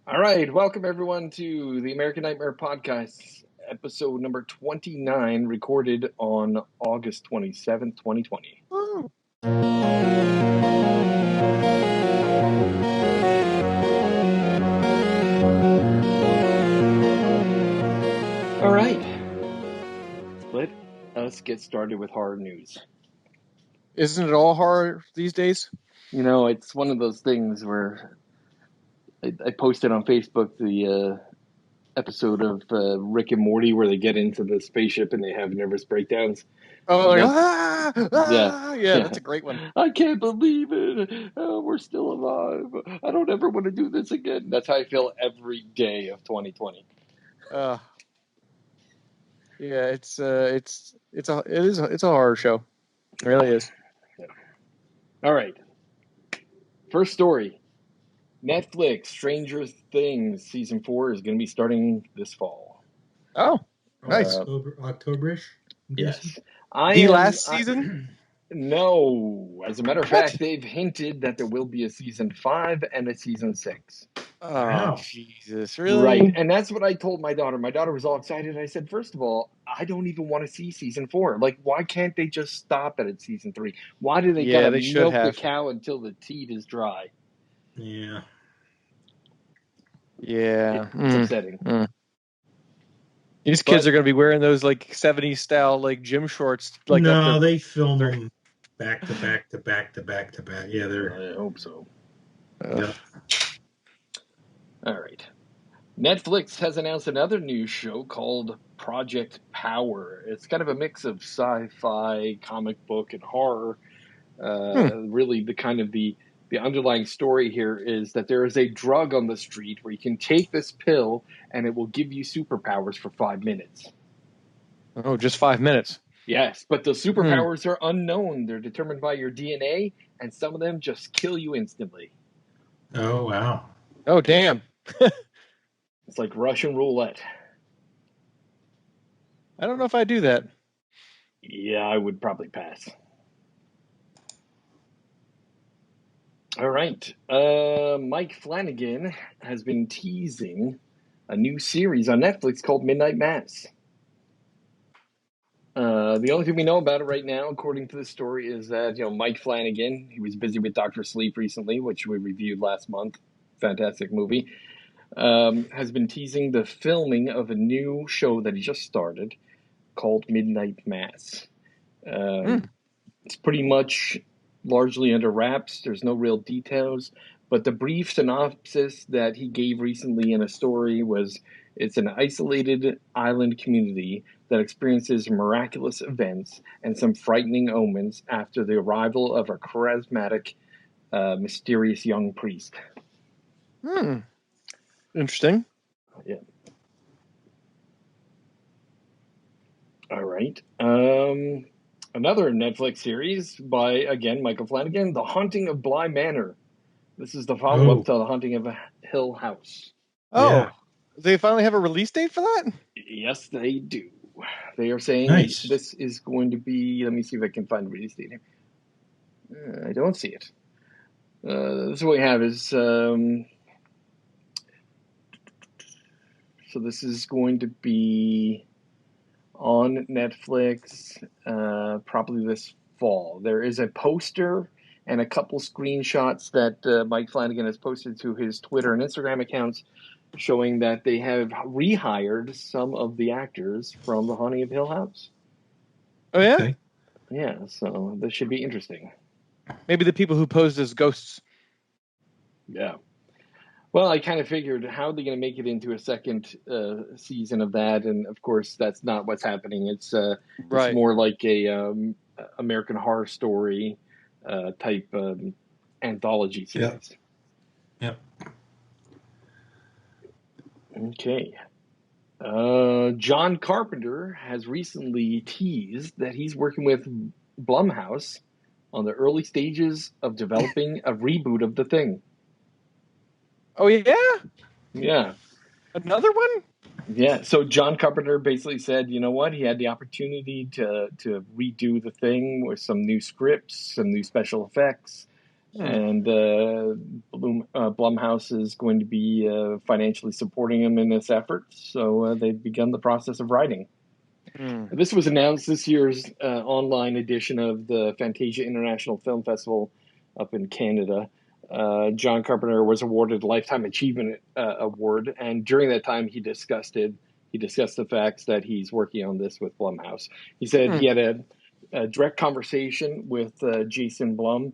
All right, welcome everyone to the American Nightmare Podcast, episode number 29, recorded on August 27th, 2020. Oh. All right, let us get started with horror news. Isn't it all horror these days? You know, it's one of those things where I posted on Facebook the episode of Rick and Morty where they get into the spaceship and they have nervous breakdowns. Oh, Yeah, that's a great one. I can't believe it. We're still alive. I don't ever want to do this again. That's how I feel every day of 2020. Yeah, it's a horror show. It really is. All right. First story. Netflix Stranger Things season 4 is going to be starting this fall. Oh, nice. October-ish. Yes. Last season? No. As a matter of fact, they've hinted that there will be a season 5 and a season 6. Oh, Wow. Jesus, really? Right. And that's what I told my daughter. My daughter was all excited. I said, first of all, I don't even want to see season 4. Like, why can't they just stop it at season 3? Why do they gotta milk the cow until the teat is dry? Yeah. Yeah. It's upsetting. These kids are going to be wearing those like 70s style like gym shorts. Like no, they film them back to back to back to back to back. Yeah, I hope so. Yeah. All right. Netflix has announced another new show called Project Power. It's kind of a mix of sci-fi, comic book, and horror. Really, the underlying story here is that there is a drug on the street where you can take this pill and it will give you superpowers for 5 minutes. Oh, just 5 minutes. Yes, but the superpowers are unknown. They're determined by your DNA, and some of them just kill you instantly. Oh, wow. Oh, damn. It's like Russian roulette. I don't know if I do that. Yeah, I would probably pass. All right. Mike Flanagan has been teasing a new series on Netflix called Midnight Mass. The only thing we know about it right now, according to the story, is that, Mike Flanagan, he was busy with Dr. Sleep recently, which we reviewed last month. Fantastic movie. Has been teasing the filming of a new show that he just started called Midnight Mass. It's pretty much largely under wraps. There's no real details, but the brief synopsis that he gave recently in a story was it's an isolated island community that experiences miraculous events and some frightening omens after the arrival of a charismatic, mysterious young priest. Interesting. Yeah. All right. Another Netflix series by, again, Michael Flanagan, The Haunting of Bly Manor. This is the follow-up to The Haunting of Hill House. Oh, yeah. They finally have a release date for that? Yes, they do. They are saying this is going to be, let me see if I can find the release date here. I don't see it. This is what we have is, so this is going to be on Netflix probably this fall. There is a poster and a couple screenshots that Mike Flanagan has posted to his Twitter and Instagram accounts showing that they have rehired some of the actors from The Haunting of Hill House. Oh, yeah? Okay. Yeah, so this should be interesting. Maybe the people who posed as ghosts. Yeah. Well, I kind of figured, how are they going to make it into a second season of that? And, of course, that's not what's happening. It's more like a American Horror Story type anthology series. Yep. Okay. John Carpenter has recently teased that he's working with Blumhouse on the early stages of developing a reboot of The Thing. Oh, yeah? Yeah. Another one? Yeah. So John Carpenter basically said, you know what? He had the opportunity to redo The Thing with some new scripts, some new special effects. And Blumhouse is going to be financially supporting him in this effort. So they've begun the process of writing. This was announced this year's online edition of the Fantasia International Film Festival up in Canada. John Carpenter was awarded a Lifetime Achievement Award, and during that time he discussed the facts that he's working on this with Blumhouse. He said he had a direct conversation with Jason Blum,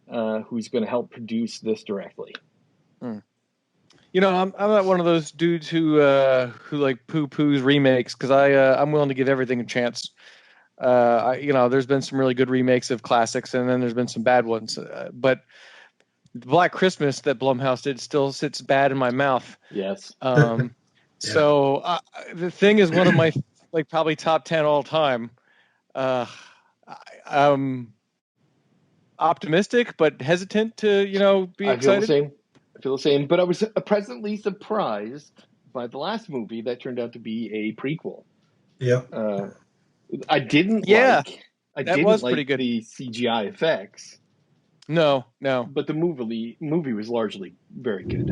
who's going to help produce this directly. You know, I'm not one of those dudes who like poo-poos remakes, because I'm willing to give everything a chance. There's been some really good remakes of classics, and then there's been some bad ones. But Black Christmas that Blumhouse did still sits bad in my mouth. Yes. So The Thing is one of my probably top 10 all time. I'm optimistic but hesitant to be excited. I feel the same, but I was pleasantly surprised by the last movie that turned out to be a prequel. Yeah. I didn't like good. The CGI effects. No. But the movie was largely very good.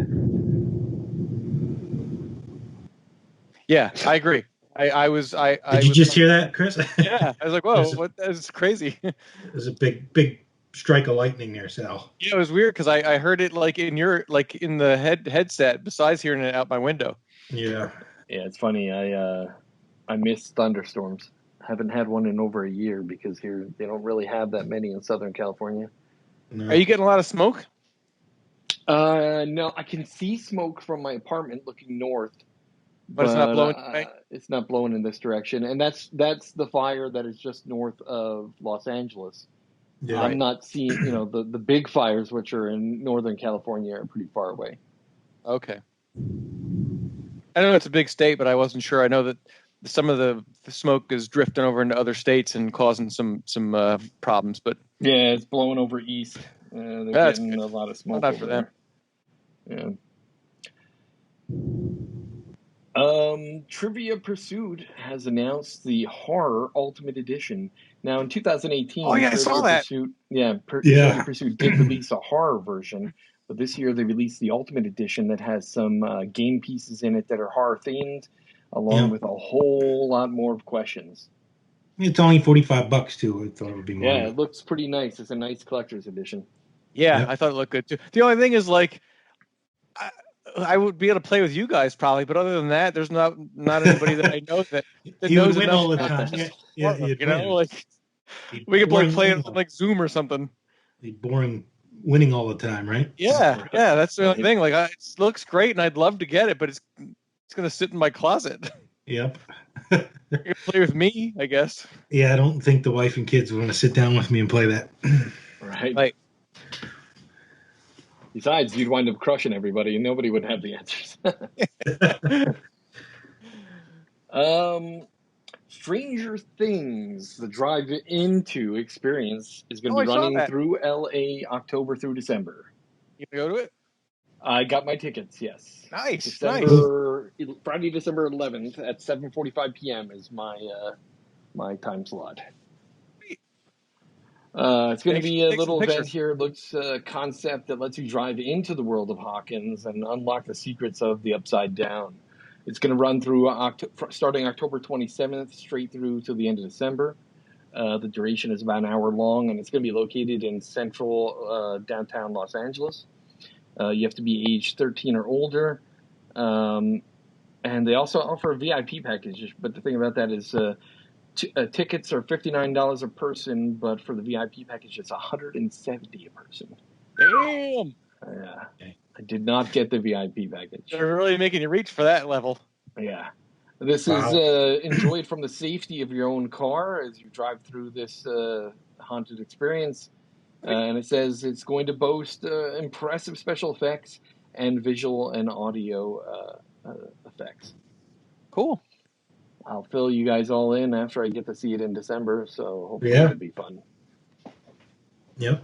Yeah, I agree. Did you just hear that, Chris? Yeah, I was like, whoa, that's crazy. There's a big strike of lightning there, Sal. Yeah, it was weird because I heard it in the headset, besides hearing it out my window. Yeah. Yeah, it's funny. I miss thunderstorms. Haven't had one in over a year because here they don't really have that many in Southern California. No. Are you getting a lot of smoke? No, I can see smoke from my apartment looking north, but it's not blowing. It's not blowing in this direction, and that's the fire that is just north of Los Angeles. Yeah. I'm not seeing, the big fires, which are in Northern California, are pretty far away. Okay. I know it's a big state, but I wasn't sure. I know that some of the smoke is drifting over into other states and causing some problems. But yeah, it's blowing over east. They're getting a lot of smoke not over for them. There. Yeah. Trivia Pursuit has announced the Horror Ultimate Edition. Now, in 2018, I saw that. Trivia Pursuit did release a horror version, but this year they released the Ultimate Edition that has some game pieces in it that are horror themed, along with a whole lot more questions. It's only $45 too. I thought it would be more. Yeah, it looks pretty nice. It's a nice collector's edition. Yeah, I thought it looked good too. The only thing is, I would be able to play with you guys probably, but other than that, there's not anybody that I know that you knows would win enough all the time. Yeah, we could play it on Zoom or something. Be boring winning all the time, right? Yeah, that's the only thing. It looks great, and I'd love to get it, but it's going to sit in my closet. Yep. You can play with me, I guess. Yeah, I don't think the wife and kids would want to sit down with me and play that. Right. Besides, you'd wind up crushing everybody, and nobody would have the answers. Stranger Things, the drive-into experience, is going to be running through LA October through December. You going to go to it? I got my tickets, yes. Nice. Friday, December 11th at 7:45 p.m. is my time slot. It's going to be a little event here. It looks a concept that lets you drive into the world of Hawkins and unlock the secrets of the Upside Down. It's going to run through starting October 27th straight through to the end of December. The duration is about an hour long, and it's going to be located in central downtown Los Angeles. You have to be age 13 or older. And they also offer a VIP package. But the thing about that is tickets are $59 a person, but for the VIP package, it's $170 a person. Damn! I did not get the VIP package. They're really making you reach for that level. Yeah. This is enjoyed from the safety of your own car as you drive through this haunted experience. And it says it's going to boast impressive special effects and visual and audio effects. Cool. I'll fill you guys all in after I get to see it in December, so hopefully it'll be fun. Yep.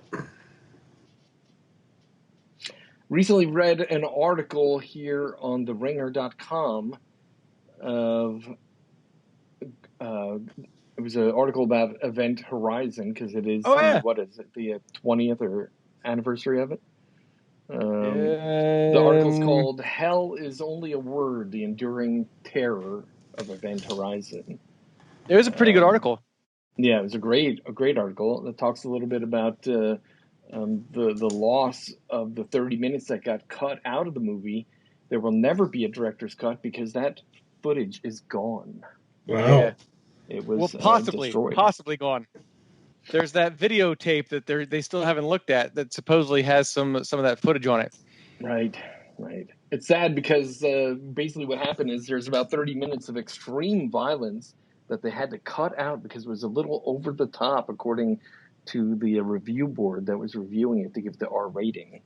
Recently read an article here on theringer.com of it was an article about Event Horizon, because it is what is it, the 20th or anniversary of it. The article's called "Hell is Only a Word: The Enduring Terror of Event Horizon." It was a pretty good article. Yeah, it was a great article that talks a little bit about the loss of the 30 minutes that got cut out of the movie. There will never be a director's cut because that footage is gone. Wow. Yeah. It was destroyed. Possibly gone. There's that videotape that they still haven't looked at that supposedly has some of that footage on it. Right. It's sad because basically what happened is there's about 30 minutes of extreme violence that they had to cut out because it was a little over the top, according to the review board that was reviewing it to give the R rating.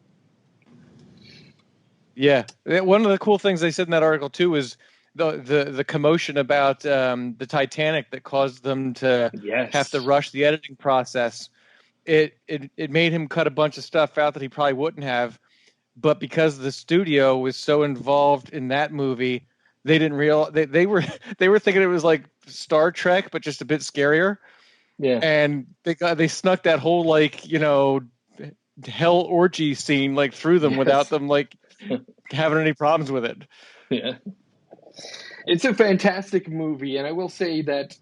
Yeah, one of the cool things they said in that article too is the commotion about the Titanic that caused them to have to rush the editing process. It made him cut a bunch of stuff out that he probably wouldn't have, but because the studio was so involved in that movie, they didn't realize they were thinking it was like Star Trek, but just a bit scarier. Yeah, and they snuck that whole hell orgy scene through them without them having any problems with it. Yeah, it's a fantastic movie, and I will say that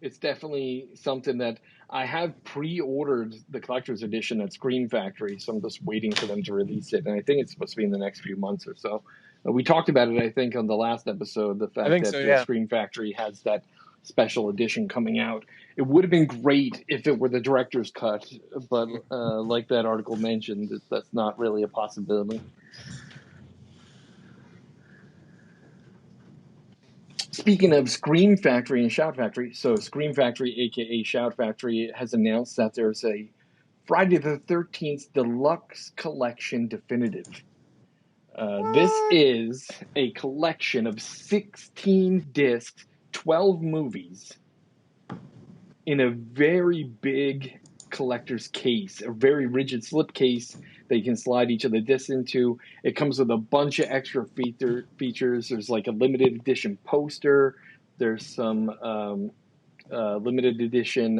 it's definitely something that I have pre-ordered the collector's edition at Scream Factory, so I'm just waiting for them to release it, and I think it's supposed to be in the next few months or so. We talked about it, I think, on the last episode, the fact that Scream Factory has that special edition coming out. It would have been great if it were the director's cut, but like that article mentioned, that's not really a possibility. Speaking of Scream Factory and Shout Factory, so Scream Factory, aka Shout Factory, has announced that there's a Friday the 13th Deluxe Collection Definitive. This is a collection of 16 discs, 12 movies in a very big collector's case, a very rigid slip case that you can slide each of the discs into. It comes with a bunch of extra features. There's like a limited edition poster. There's some limited edition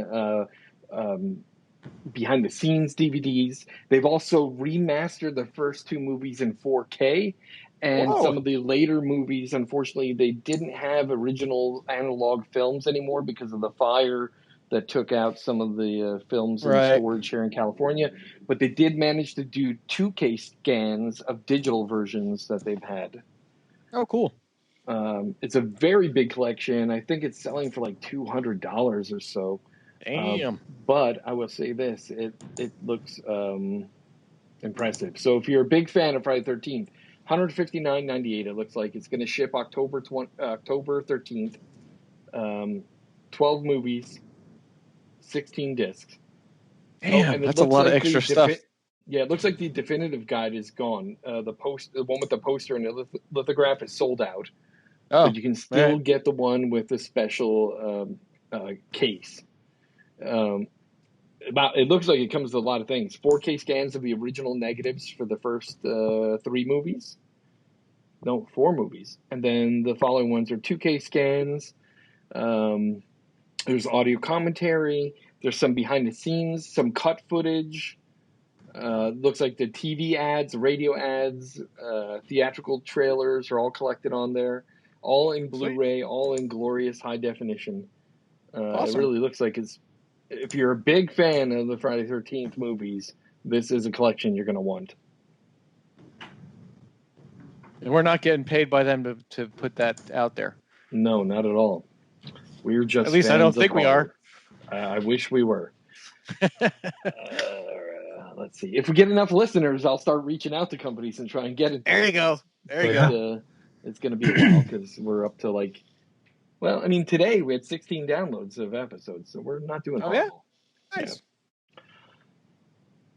behind the scenes DVDs. They've also remastered the first two movies in 4K. And some of the later movies, unfortunately, they didn't have original analog films anymore because of the fire that took out some of the films in storage here in California. But they did manage to do 2K scans of digital versions that they've had. Oh, cool. It's a very big collection. I think it's selling for like $200 or so. Damn. But I will say this, it looks impressive. So if you're a big fan of Friday the 13th, $159.98 it looks like. It's going to ship October 13th. 12 movies, 16 discs. Damn, that's a lot of extra stuff. Yeah, it looks like the definitive guide is gone. The one with the poster and the lithograph is sold out. But you can still get the one with the special case. It looks like it comes with a lot of things. 4K scans of the original negatives for the first 4 movies. And then the following ones are 2K scans. There's audio commentary. There's some behind the scenes, some cut footage. Looks like the TV ads, radio ads, theatrical trailers are all collected on there. All in Blu-ray, all in glorious high definition. It really looks like if you're a big fan of the Friday the 13th movies, this is a collection you're going to want. And we're not getting paid by them to put that out there. No, not at all. We're just at least I don't think we are. I wish we were. Let's see. If we get enough listeners, I'll start reaching out to companies and try and get it. There you go. It's going to be a while because we're up to today we had 16 downloads of episodes, so we're not doing horrible. Yeah? Nice.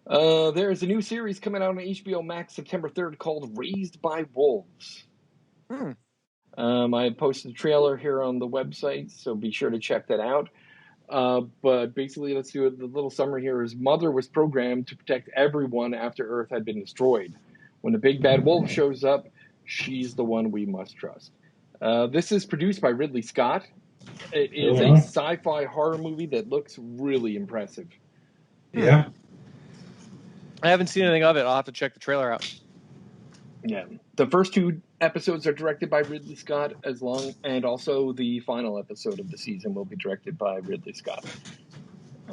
Yeah. There is a new series coming out on HBO Max September 3rd called Raised by Wolves. I posted a trailer here on the website, so be sure to check that out. But basically, let's do the little summary here. His mother was programmed to protect everyone after Earth had been destroyed. When the big bad wolf shows up, she's the one we must trust. This is produced by Ridley Scott. It is a sci-fi horror movie that looks really impressive. Yeah. I haven't seen anything of it. I'll have to check the trailer out. Yeah, the first 2 episodes are directed by Ridley Scott, and also the final episode of the season will be directed by Ridley Scott.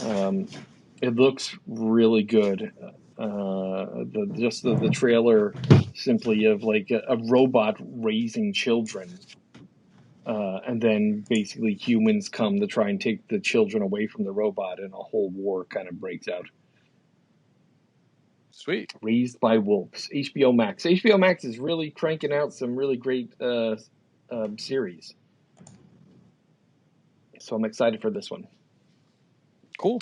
It looks really good. The trailer simply of like a robot raising children, and then basically humans come to try and take the children away from the robot, and a whole war kind of breaks out. Sweet. Raised by Wolves. HBO Max. HBO Max is really cranking out some really great series. So I'm excited for this one. Cool.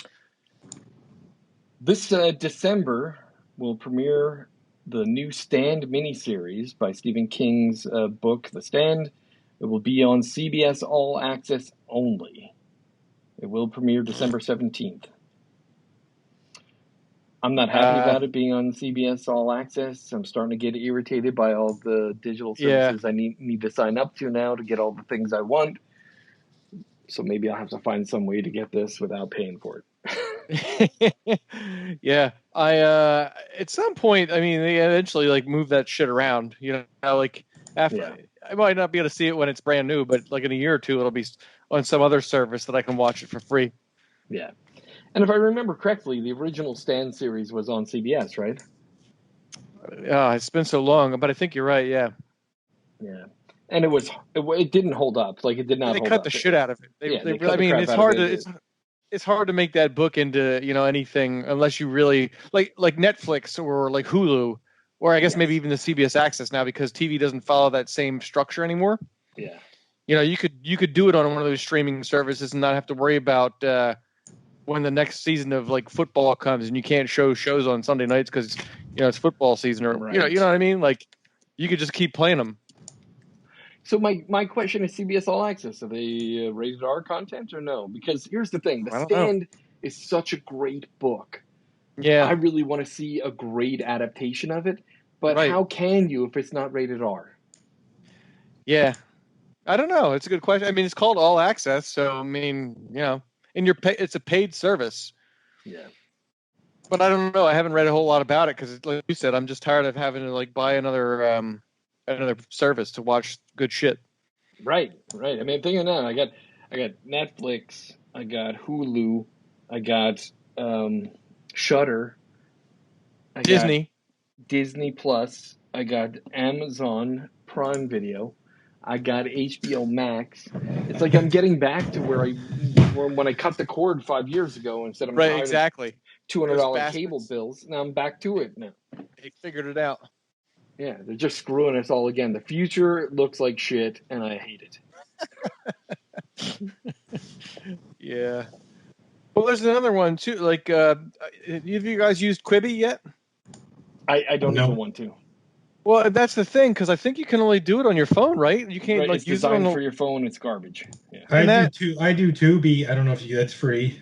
This December will premiere the new Stand miniseries by Stephen King's book, The Stand. It will be on CBS All Access only. It will premiere December 17th. I'm not happy about it being on CBS All Access. I'm starting to get irritated by all the digital services I need to sign up to now to get all the things I want. So maybe I'll have to find some way to get this without paying for it. Yeah. At some point, I mean, they eventually like move that shit around, you know, like after I might not be able to see it when it's brand new, but like in a year or two, it'll be on some other service that I can watch it for free. Yeah. And if I remember correctly, the original Stand series was on CBS, right? It's been so long, but I think you're right. Yeah. Yeah. And it didn't hold up. Like it did not. They hold cut up. the shit out of it. I mean, it's hard to it's hard to make that book into, you know, anything unless you really like Netflix or like Hulu, or I guess maybe even the CBS Access now, because TV doesn't follow that same structure anymore. Yeah. You know, you could do it on one of those streaming services and not have to worry about when the next season of like football comes and you can't show shows on Sunday nights because, you know, it's football season, or you know what I mean? Like you could just keep playing them. So my question is, CBS All Access, are they rated R content or no? Because here's the thing, The Stand is such a great book. Yeah. I really want to see a great adaptation of it, but how can you if it's not rated R? Yeah. I don't know. It's a good question. I mean, it's called All Access, so I mean, you know, it's a paid service. Yeah. But I don't know. I haven't read a whole lot about it because, like you said, I'm just tired of having to like buy another service to watch good shit. Right. I mean, think of that. I got Netflix. I got Hulu. I got Shudder. I Disney. got Disney Plus. I got Amazon Prime Video. I got HBO Max. It's like I'm getting back to when I cut the cord 5 years ago instead of $200 cable bills. Now I'm back to it now. They figured it out. Yeah, they're just screwing us all again. The future looks like shit, and I hate it. Yeah. Well, there's another one too. Like, have you guys used Quibi yet? I don't even want to. Well, that's the thing, because I think you can only do it on your phone, right? You can't like it's use designed it for your phone. It's garbage. Yeah. I do Tubi. I don't know if that's free.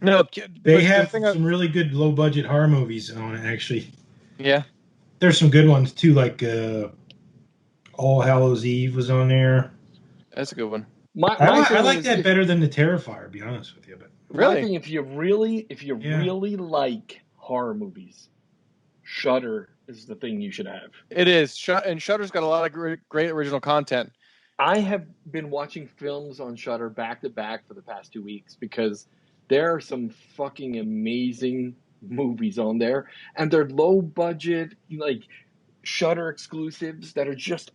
No, they have some really good low budget horror movies on it. Actually, yeah, there's some good ones too. Like All Hallows Eve was on there. That's a good one. I like that better than the Terrifier. To be honest with you, but really, I think if you really like horror movies, Shudder is the thing you should have. It is, and Shudder's got a lot of great original content. I have been watching films on Shudder back to back for the past 2 weeks because there are some fucking amazing movies on there, and they're low budget, like Shudder exclusives that are just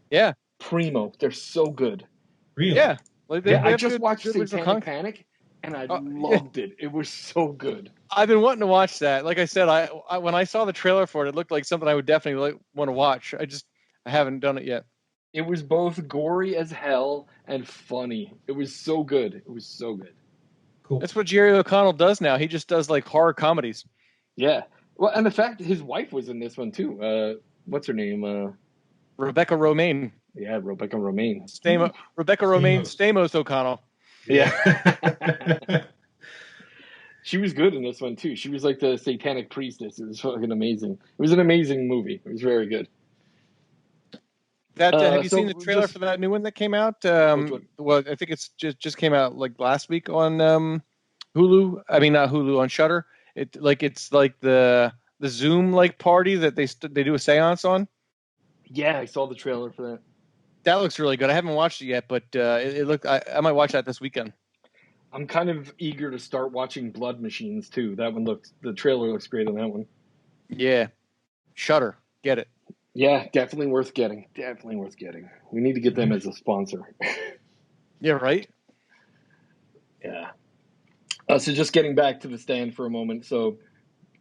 primo. They're so good. Really? Yeah. I just watched Satanic Panic, and I loved it. It was so good. I've been wanting to watch that. Like I said, I when I saw the trailer for it, it looked like something I would definitely want to watch. I haven't done it yet. It was both gory as hell and funny. It was so good. Cool. That's what Jerry O'Connell does now. He just does like horror comedies. Yeah. Well, and the fact his wife was in this one too. What's her name? Rebecca Romaine. Yeah, Rebecca Romaine. Rebecca Romaine Stamos O'Connell. Yeah. She was good in this one too. She was like the satanic priestess. It was fucking amazing. It was an amazing movie. It was very good. Have you seen the trailer for that new one that came out? Well, I think it's just came out like last week on Hulu. I mean, not Hulu, on Shudder. It's like the the Zoom like party that they do a seance on. Yeah, I saw the trailer for that. That looks really good. I haven't watched it yet, but it looked. I might watch that this weekend. I'm kind of eager to start watching Blood Machines too. The trailer looks great on that one. Yeah, Shudder, get it. Yeah, definitely worth getting. Definitely worth getting. We need to get them as a sponsor. Yeah, right. Yeah. So just getting back to The Stand for a moment. So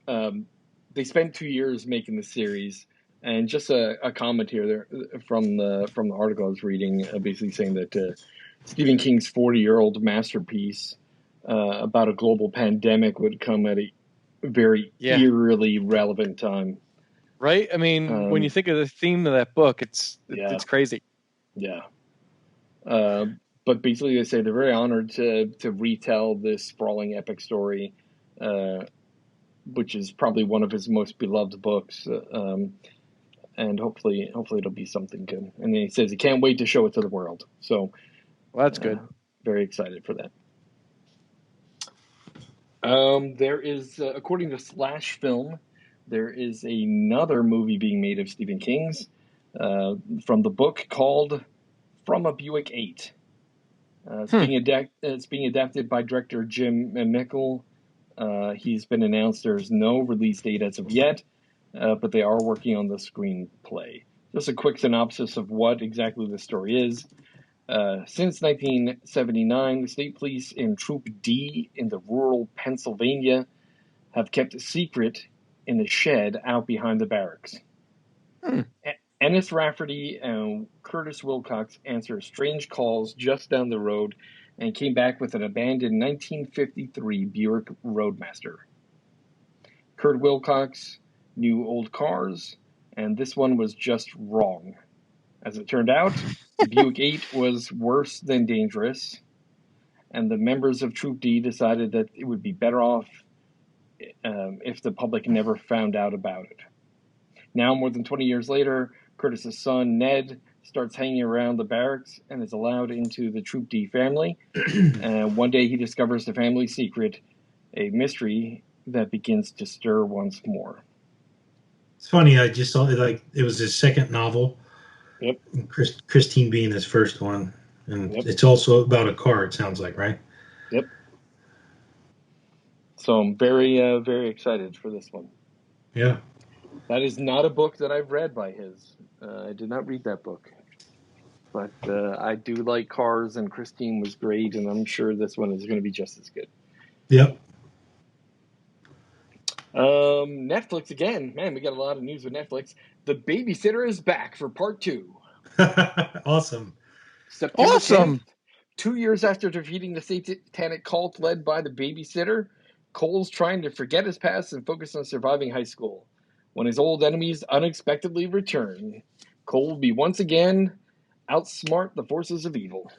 they spent 2 years making the series, and just a comment here there from the article I was reading, basically saying that Stephen King's 40-year-old masterpiece about a global pandemic would come at a very eerily relevant time. Right? I mean, when you think of the theme of that book, it's crazy. Yeah. But basically, they say they're very honored to retell this sprawling epic story, which is probably one of his most beloved books. And hopefully it'll be something good. And then he says he can't wait to show it to the world. So, well, that's good. Very excited for that. There is, according to Slash Film, there is another movie being made of Stephen King's from the book called From a Buick 8. It's being adapted by director Jim Mickle. He's been announced. There's no release date as of yet, but they are working on the screenplay. Just a quick synopsis of what exactly the story is. Since 1979, the state police in Troop D in the rural Pennsylvania have kept a secret in a shed out behind the barracks. Ennis Rafferty and Curtis Wilcox answer strange calls just down the road and came back with an abandoned 1953 Buick Roadmaster. Kurt Wilcox knew old cars, and this one was just wrong. As it turned out, the Buick 8 was worse than dangerous, and the members of Troop D decided that it would be better off if the public never found out about it. Now, more than 20 years later, Curtis's son, Ned, starts hanging around the barracks and is allowed into the Troop D family. One day he discovers the family secret, a mystery that begins to stir once more. It's funny, I just saw it it was his second novel. Yep. Christine being his first one. And Yep. It's also about a car, it sounds like, right? Yep. So I'm very, very excited for this one. Yeah. That is not a book that I've read by his. I did not read that book. But I do like cars, and Christine was great, and I'm sure this one is going to be just as good. Yep. Netflix again. Man, we got a lot of news with Netflix. The Babysitter is back for part 2. Awesome. September 10th, 2 years after defeating the satanic cult led by the Babysitter, Cole's trying to forget his past and focus on surviving high school. When his old enemies unexpectedly return, Cole will be once again outsmart the forces of evil.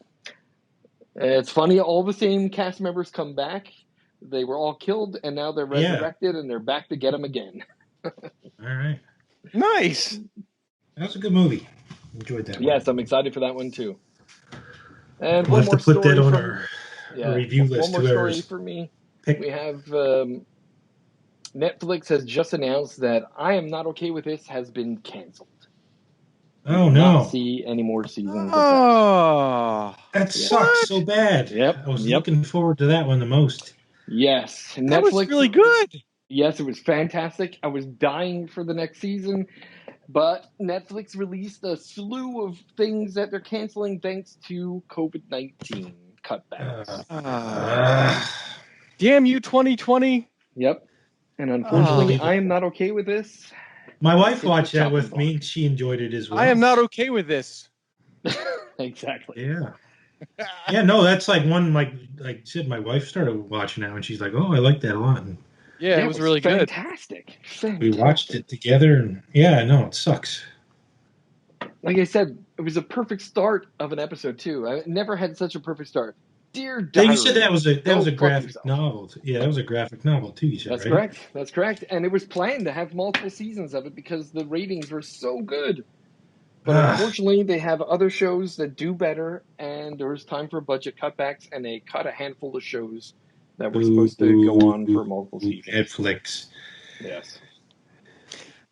It's funny, all the same cast members come back. They were all killed, and now they're resurrected, and they're back to get them again. All right. Nice. That was a good movie. Enjoyed that. Yes, I'm excited for that one too. And we'll one have more to put story that on our review list. One more story for me. We have Netflix has just announced that I Am Not Okay With This has been canceled. Oh, no. Not see any more seasons of that sucks so bad. Yep. I was looking forward to that one the most. Yes. That was really good. Yes, it was fantastic. I was dying for the next season, but Netflix released a slew of things that they're canceling thanks to COVID-19 cutbacks. Damn you, 2020. Yep. And unfortunately, I Am Not Okay With This. My wife watched that with me, and she enjoyed it as well. I am not okay with this. Exactly. Yeah. Yeah, no, that's like one, like I said, my wife started watching that, and she's like, oh, I like that a lot. And yeah, it was really fantastic. We watched it together, and yeah, no, it sucks. Like I said, it was a perfect start of an episode, too. I never had such a perfect start. Dear Diary. You said that was a graphic novel. Yeah, that was a graphic novel too. You said that's right? correct. That's correct. And it was planned to have multiple seasons of it because the ratings were so good. But unfortunately, they have other shows that do better, and there was time for budget cutbacks, and they cut a handful of shows that were supposed to go on for multiple seasons. Netflix. Yes.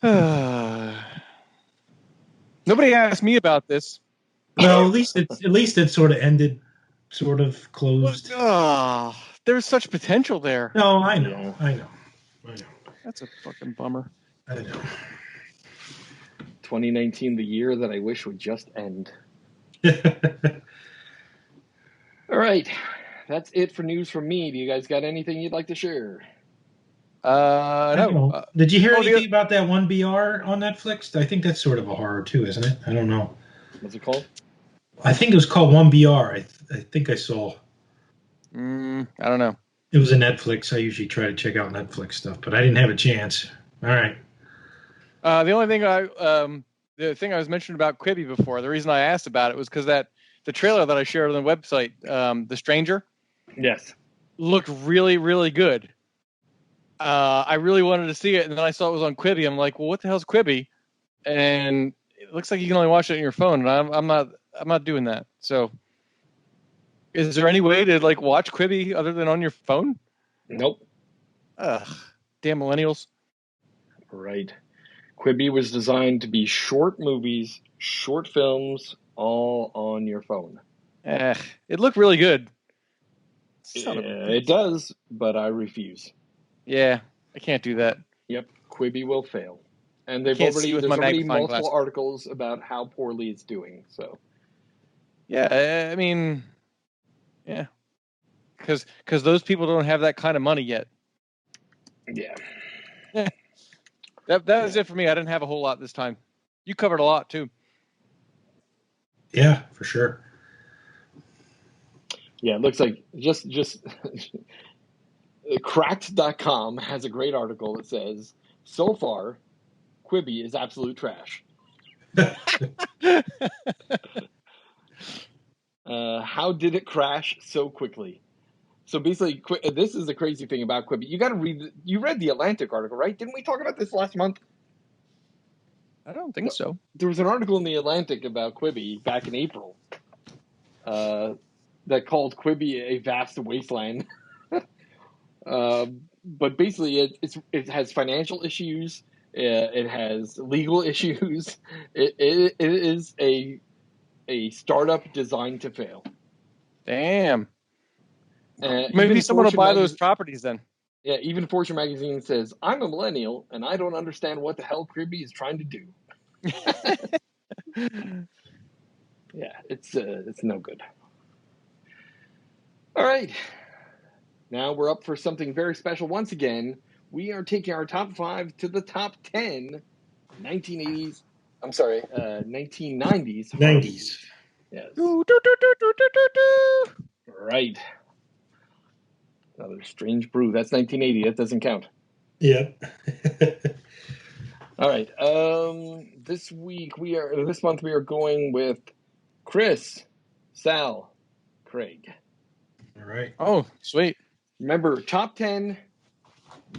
Nobody asked me about this. Well, at least it sort of ended, sort of closed. There's such potential there. No, I know, Yeah. I know. That's a fucking bummer. I know. 2019, the year that I wish would just end. All right. That's it for news from me. Do you guys got anything you'd like to share? No. Did you hear anything about that one BR on Netflix? I think that's sort of a horror too, isn't it? I don't know. What's it called? I think it was called One BR. I think I saw. I don't know. It was a Netflix. I usually try to check out Netflix stuff, but I didn't have a chance. All right. The only thing the thing I was mentioning about Quibi before, the reason I asked about it was because the trailer that I shared on the website, The Stranger, Yes, looked really, really good. I really wanted to see it, and then I saw it was on Quibi. I'm like, well, what the hell's Quibi? And it looks like you can only watch it on your phone, and I'm not doing that. So, is there any way to like watch Quibi other than on your phone? nope. Ugh, damn millennials. Right. Quibi was designed to be short movies, short films, all on your phone. It looked really good. It does, but I refuse. Yeah, I can't do that. Yep, Quibi will fail. And there's my already magnifying multiple glass. articles about how poorly it's doing. So Yeah, I mean, yeah, because those people don't have that kind of money yet. yeah. That was it for me. I didn't have a whole lot this time. You covered a lot too. Yeah, for sure. Yeah, it looks like just Cracked.com has a great article that says, so far, Quibi is absolute trash. How did it crash so quickly? So basically, this is the crazy thing about Quibi. You got to read. You read the Atlantic article, right? Didn't we talk about this last month? I don't think so. There was an article in the Atlantic about Quibi back in April that called Quibi a vast wasteland. But basically, it has financial issues. It has legal issues. It is a startup designed to fail. Damn. Maybe someone will buy those properties then. Yeah, even Fortune magazine says, I'm a millennial and I don't understand what the hell Quibi is trying to do. Yeah, it's no good. All right. Now we're up for something very special once again. We are taking our top 5 to the top 10 1980s. I'm sorry, 1990s. 90s. Yes. Right. Another Strange Brew. That's 1980. That doesn't count. Yeah. All right. This month we are going with Chris, Sal, Craig. All right. Oh, sweet. Remember, top 10,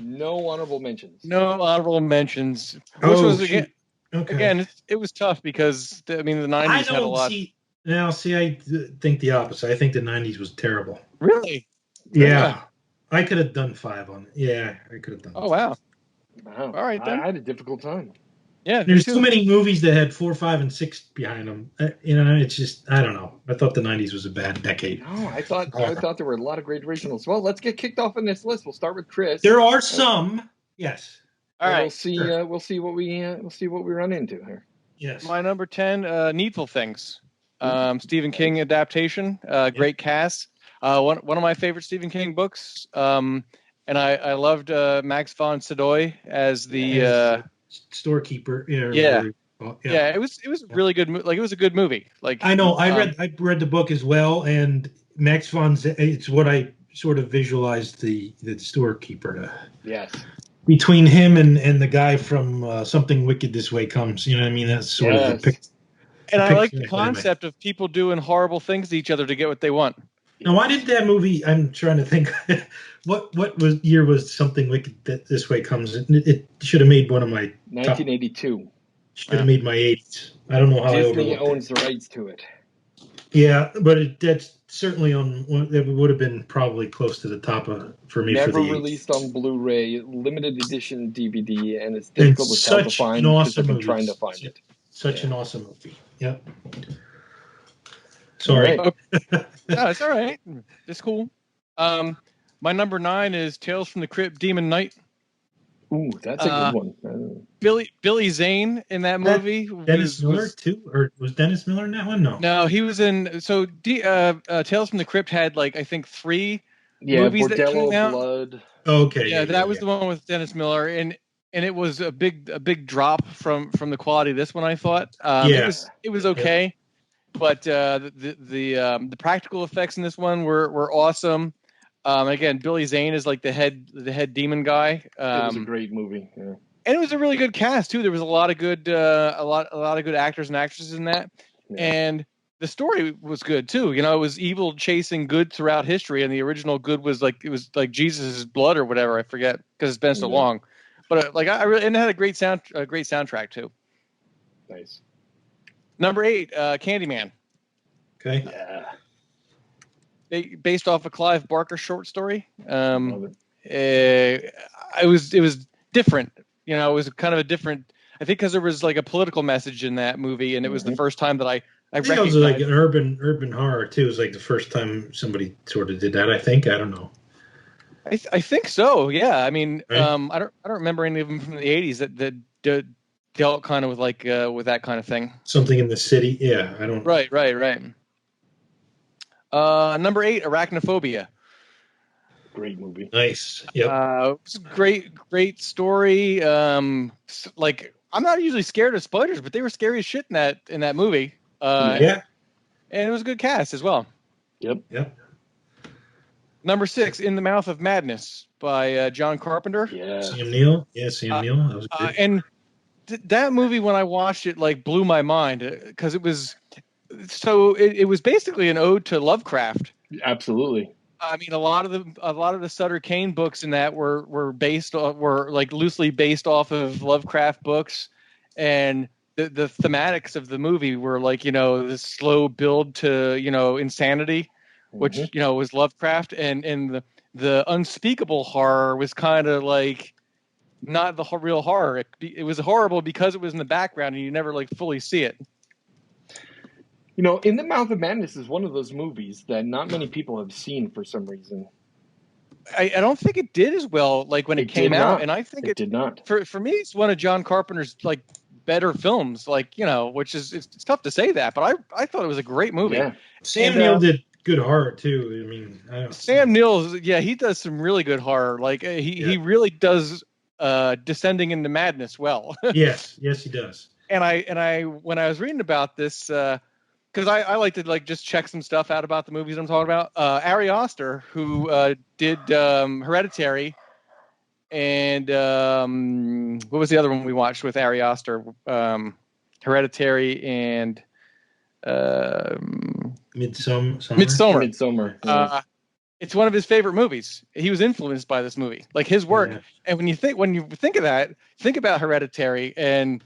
no honorable mentions. No honorable mentions. Which was again. Okay. Again, it was tough because the 90s had a lot. I think the opposite. I think the 90s was terrible. Really? Yeah. I could have done 5 on it. Yeah, I could have done. Oh, wow. Wow. All right, then. I had a difficult time. Yeah, there's too many movies that had 4, 5, and 6 behind them. It's just I don't know. I thought the 90s was a bad decade. No, I thought there were a lot of great originals. Well, let's get kicked off on this list. We'll start with Chris. There are some, yes. All right. We'll see what we run into here. Yes. My number 10, Needful Things, Stephen King adaptation. Great cast. One of my favorite Stephen King books. And I loved Max von Sydow as the storekeeper. Yeah. It was really good. Like it was a good movie. Like I know. I read the book as well, and Max von. It's what I sort of visualized the storekeeper. Yes. Between him and the guy from Something Wicked This Way Comes. You know what I mean? That's sort of the picture. And I like the concept of people doing horrible things to each other to get what they want. Now, why did that movie? I'm trying to think. what year was Something Wicked This Way Comes? It should have made one of my 1982. Should have made my 80s. I don't know how Disney owns the rights to it. Yeah, but that's certainly it would have been probably close to the top for me for Never the released on Blu-ray, limited edition DVD, and it's and difficult to tell to such an find because awesome I've been movie. trying to find it. Such Yeah. an awesome movie. Yep. All Sorry. right. No, it's all right. It's cool. My number 9 is Tales from the Crypt, Demon Knight. Ooh, that's a good one. Billy Zane in that movie Dennis Miller was too, or was Dennis Miller in that one? no, he was in. So Tales from the Crypt had like I think 3 Yeah, movies that came Bordello out. Blood. Okay, Yeah, that was the one with Dennis Miller, and it was a big drop from the quality of this one. I thought it was okay, but the practical effects in this one were awesome. Again, Billy Zane is like the head demon guy. It was a great movie. Yeah. And it was a really good cast too. There was a lot of good a lot of good actors and actresses in that, and the story was good too. You know, it was evil chasing good throughout history, and the original good was like Jesus' blood or whatever. I forget because it's been so long. But I really and it had a great soundtrack too. Nice. Number 8, Candyman. Okay. Yeah. Based off a Clive Barker short story. Love it. It was different. You know, it was kind of a different. I think because there was like a political message in that movie, and it was the first time that I recognized. It was like an urban horror too. It was like the first time somebody sort of did that. I think. I don't know. I think so. Yeah. I mean, right? I don't remember any of them from the '80s that dealt kind of with with that kind of thing. Something in the city. Yeah, I don't. Right. Number 8, Arachnophobia. Great movie. Nice. Yep. It's a great story. Like I'm not usually scared of spiders, but they were scary as shit in that movie. Yeah. And it was a good cast as well. Yep. Number 6, In the Mouth of Madness by John Carpenter. Yeah. Sam Neill. Yeah, Sam Neill. That was good. And that movie, when I watched it, like blew my mind because it was basically an ode to Lovecraft. Absolutely. I mean, a lot of the Sutter Kane books in that were like loosely based off of Lovecraft books, and the thematics of the movie were like, you know, this slow build to, you know, insanity, which, you know, was Lovecraft, and the unspeakable horror was kind of like not the real horror. It was horrible because it was in the background and you never like fully see it. You know, In the Mouth of Madness is one of those movies that not many people have seen for some reason. I don't think it did as well like when it came out, and I think it did not. For me, it's one of John Carpenter's like better films, like, you know, which is it's tough to say that, but I thought it was a great movie. Yeah. Sam Neill did good horror too. I mean, Sam Neill, he does some really good horror. Like he really does descending into madness well. yes, he does. And I when I was reading about this, because I like to like just check some stuff out about the movies I'm talking about. Ari Aster, who did Hereditary, and what was the other one we watched with Ari Aster? Hereditary and Midsommar. Yeah. It's one of his favorite movies. He was influenced by this movie, like his work. Yeah. And when you think of that, think about Hereditary, and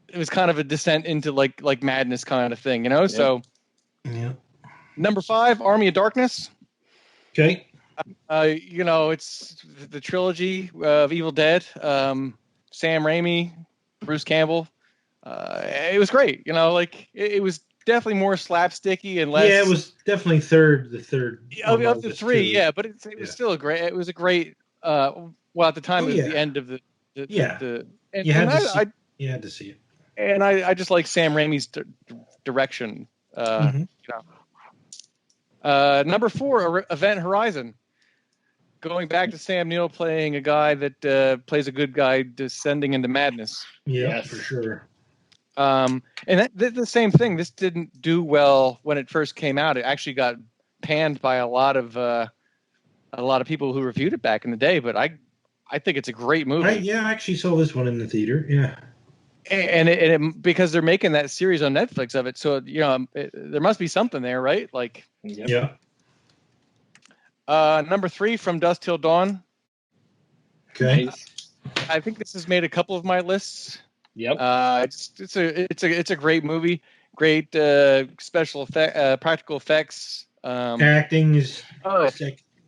it was kind of a descent into like madness kind of thing, you know? Yeah. So, Number 5, Army of Darkness. Okay. You know, it's the trilogy of Evil Dead. Sam Raimi, Bruce Campbell. It was great. You know, like it was definitely more slapsticky and less. Yeah, it was definitely the third of the 3. Yeah, but it was still a great. It was a great. Well, at the time, it was the end of the. You had to see it. And I just like Sam Raimi's direction. You know. Number 4, Event Horizon. Going back to Sam Neill playing a guy that plays a good guy descending into madness. Yeah, for sure. And the same thing. This didn't do well when it first came out. It actually got panned by a lot of people who reviewed it back in the day. But I think it's a great movie. I actually saw this one in the theater. Yeah. And it because they're making that series on Netflix of it, so you know there must be something there, right? Like, yeah. Number 3, From Dusk Till Dawn. Okay. I think this has made a couple of my lists. Yep. It's a great movie. great special effect, practical effects. Acting is Oh,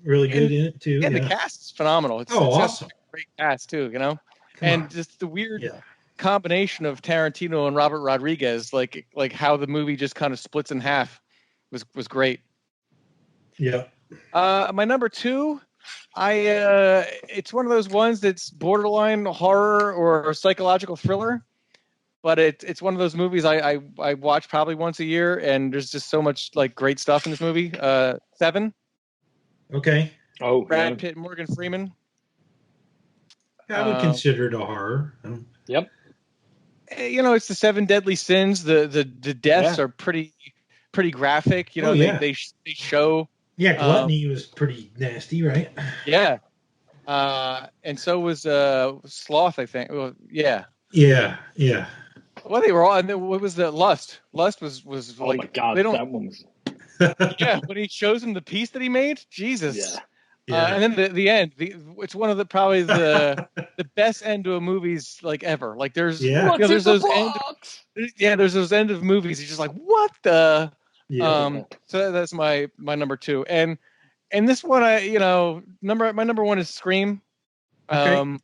really good and in it too. and the Yeah. cast is phenomenal. It's Awesome. a great cast too, you know. Come And on. just the weird Yeah. combination of Tarantino and Robert Rodriguez, like how the movie just kind of splits in half, was great. Yeah. My number two, it's one of those ones that's borderline horror or psychological thriller, but it's one of those movies I watch probably once a year, and there's just so much like great stuff in this movie. Seven, Okay. Oh, Brad yeah. Pitt, and Morgan Freeman. I would consider it a horror. Yep. It's the seven deadly sins. The deaths Yeah. are pretty graphic. Oh, They yeah. they show. Yeah, gluttony was pretty nasty, right? Yeah. And so was Sloth, I think. Well, yeah. Yeah. Yeah. Well, they were all. And then what was the Lust? Lust was Oh like my God, they don't. that one was. Yeah, when he shows him the piece that he made, Jesus. Yeah. Yeah. And then the end. It's one of the probably the best end to a movie's like ever. Like there's Yeah. What's there's in the those end. box? Yeah, there's those end of movies. You're just like, what the. Yeah. So that's my number two, and this one my number one is Scream. Okay.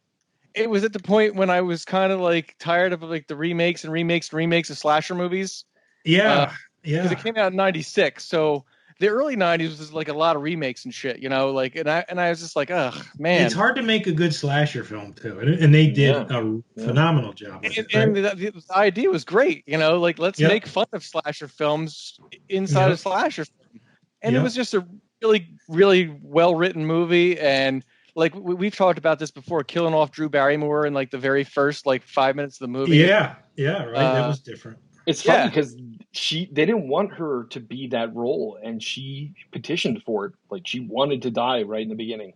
It was at the point when I was kind of like tired of like the remakes of slasher movies. Yeah. Because it came out in '96, so the early '90s was like a lot of remakes and shit, like, and I was just like, ugh, man. It's hard to make a good slasher film too, and they did a phenomenal job with it. And Right? the idea was great, like let's make fun of slasher films inside a slasher film, and it was just a really, really well written movie, and like we've talked about this before, killing off Drew Barrymore in like the very first like 5 minutes of the movie. Yeah, right. That was different. It's funny because they didn't want her to be that role, and she petitioned for it. Like she wanted to die right in the beginning.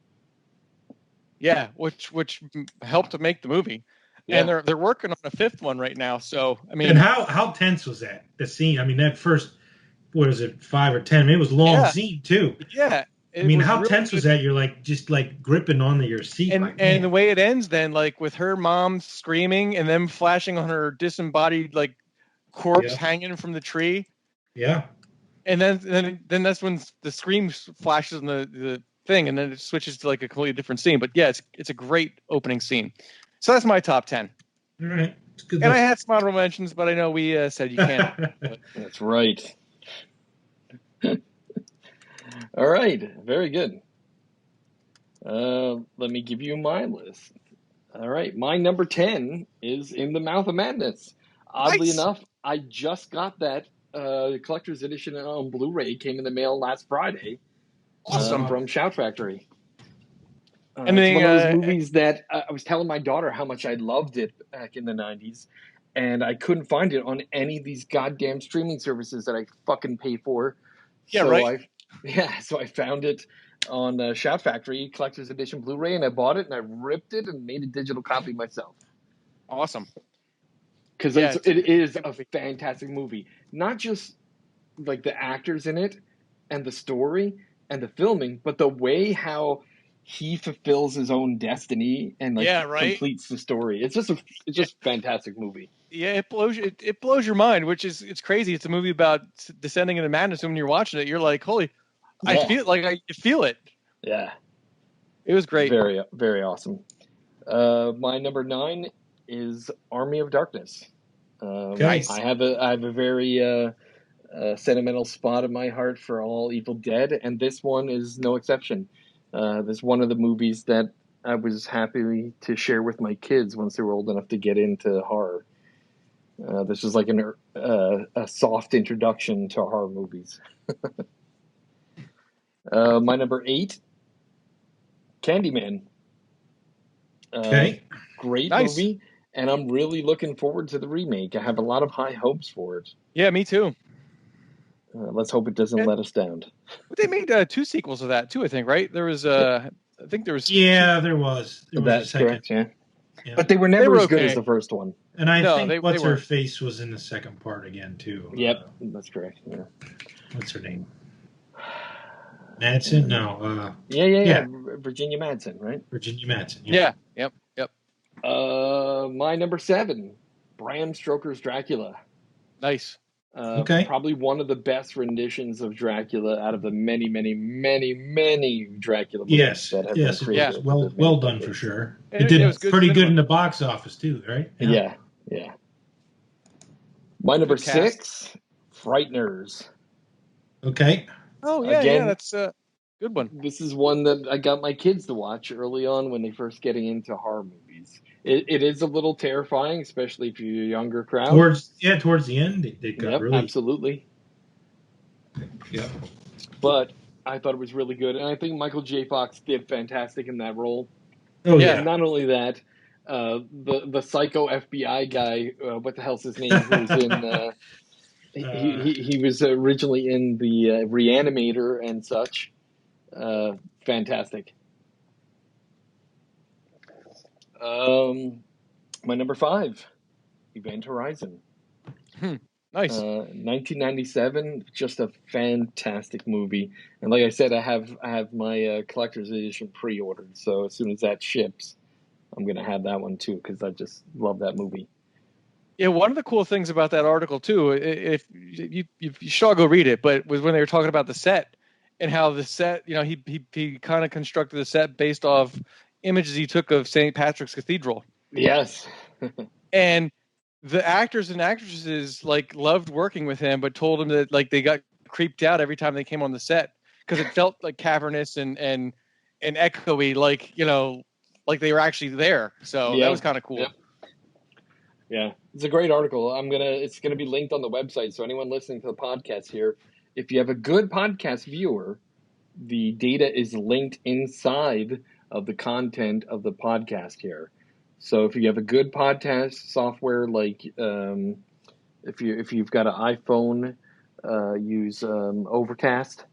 Yeah, which helped to make the movie, and they're working on a fifth one right now. So I mean, and how tense was that? The scene. I mean, that first, what is it, 5 or 10? I mean, it was a long scene too. Yeah. I mean, how really tense was that? You're like just like gripping onto your seat, and the way it ends, then like with her mom screaming and them flashing on her disembodied like corpse hanging from the tree. Yeah. And then that's when the scream flashes on the thing, and then it switches to like a completely different scene. But yeah, it's a great opening scene. So that's my top 10. All right. And I had some honorable mentions, but I know we said you can't. That's right. All right, very good. Let me give you my list. All right, my number 10 is In the Mouth of Madness. Oddly enough, I just got that collector's edition on Blu-ray. Came in the mail last Friday. Awesome. From Shout Factory. And it's one of those movies that I was telling my daughter how much I loved it back in the 90s, and I couldn't find it on any of these goddamn streaming services that I fucking pay for. Yeah, so right. So I found it on Shout Factory Collector's Edition Blu-ray, and I bought it, and I ripped it and made a digital copy myself. Awesome. Because it is a fantastic movie. Not just like the actors in it and the story and the filming, but the way how he fulfills his own destiny and completes the story. It's just a fantastic movie. Yeah, it blows your mind, which is it's crazy. It's a movie about descending into madness, and when you're watching it, you're like, holy, I feel it. Yeah. It was great. Very, very awesome. My number 9 is Army of Darkness. Nice. I have a very sentimental spot in my heart for all Evil Dead, and this one is no exception. This is one of the movies that I was happy to share with my kids once they were old enough to get into horror. This was like a soft introduction to horror movies. My number 8, Candyman. Great movie, and I'm really looking forward to the remake. I have a lot of high hopes for it. Yeah, me too. Let's hope it doesn't let us down. But they made 2 sequels of that too, I think, right? There was I think there was there was That's a second. Correct, yeah. But they were never as good as the first one. And I think what's her face was in the second part again too. Yep, that's correct. Yeah. What's her name? Madsen? No. Yeah. Virginia Madsen, right? Virginia Madsen. Yeah. Yep. My number 7, Bram Stoker's Dracula. Nice. Okay. Probably one of the best renditions of Dracula out of the many, many, many, many Dracula movies Yes. that have been Yes, it Yeah, created was over the many well done for decades. sure. It it was did good Yes. pretty good cinema. in the box office too, right? Yeah. Yeah. Yeah. My number Good cast. 6, Frighteners. Okay. Oh yeah, Again, that's a good one. this is one that I got my kids to watch early on when they first getting into horror movies. It is a little terrifying, especially if you're a younger crowd. Towards the end, they got Yep, really. absolutely. Yeah. But I thought it was really good, and I think Michael J. Fox did fantastic in that role. Oh Yeah. yeah. Not only that, the psycho FBI guy, what the hell's his name? Who's in? He was originally in the Reanimator and such. Fantastic. My number 5, Event Horizon. Nice. 1997, just a fantastic movie. And like I said, I have my collector's edition pre-ordered. So as soon as that ships, I'm gonna have that one too because I just love that movie. Yeah, one of the cool things about that article too, if you should all go read it, but was when they were talking about the set and how the set, he kind of constructed the set based off images he took of St. Patrick's Cathedral, Yes. and the actors and actresses like loved working with him, but told him that like they got creeped out every time they came on the set because it felt like cavernous and echoey, like they were actually there. So that Yeah. was kind of cool. Yep. Yeah. It's a great article. It's gonna be linked on the website. So anyone listening to the podcast here, if you have a good podcast viewer, the data is linked inside of the content of the podcast here. So if you have a good podcast software, like if you've got an iPhone, use Overcast.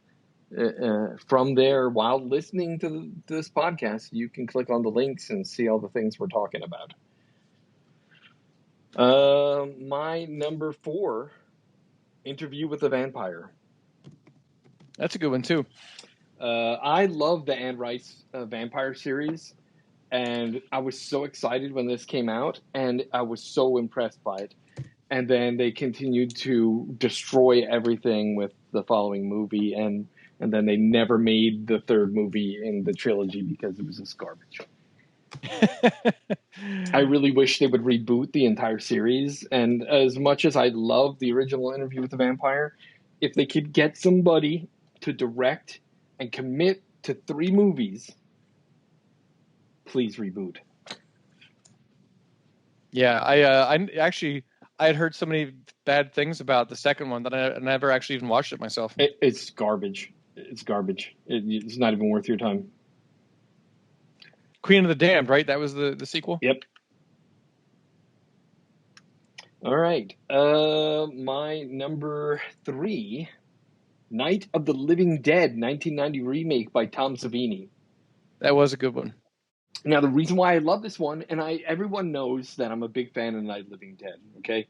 From there, while listening to this podcast, you can click on the links and see all the things we're talking about. My number 4, Interview with the Vampire. That's a good one too. I love the Anne Rice vampire series, and I was so excited when this came out, and I was so impressed by it. And then they continued to destroy everything with the following movie, and then they never made the third movie in the trilogy because it was just garbage. I really wish they would reboot the entire series, and as much as I love the original Interview with the Vampire, if they could get somebody to direct and commit to 3 movies, please reboot. Yeah, I had heard so many bad things about the second one that I never actually even watched it myself. It's garbage. It's garbage. It's not even worth your time. Queen of the Damned, right? That was the sequel. Yep. All right. My number 3, Night of the Living Dead, 1990 remake by Tom Savini. That was a good one. Now, the reason why I love this one, and everyone knows that I'm a big fan of Night of the Living Dead, okay?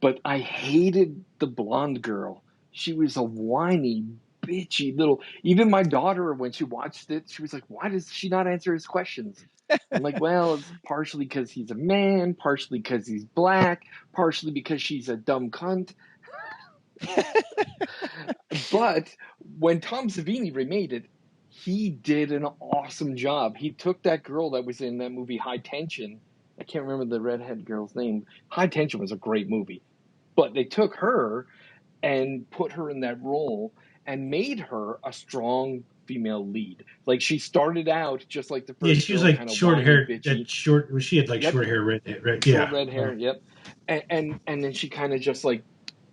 But I hated the blonde girl. She was a whiny, bitchy little. Even my daughter, when she watched it, she was like, "Why does she not answer his questions?" I'm like, "Well, it's partially because he's a man, partially because he's black, partially because she's a dumb cunt." But when Tom Savini remade it, he did an awesome job. He took that girl that was in that movie High Tension. I can't remember the redhead girl's name. High Tension was a great movie. But they took her and put her in that role and made her a strong female lead. Like, she started out just like the Yeah, first she was girl, like kind of short whiny, hair. bitchy. She had like Yep, short hair, right? short Yeah. red hair. Yep, and then she kind of just like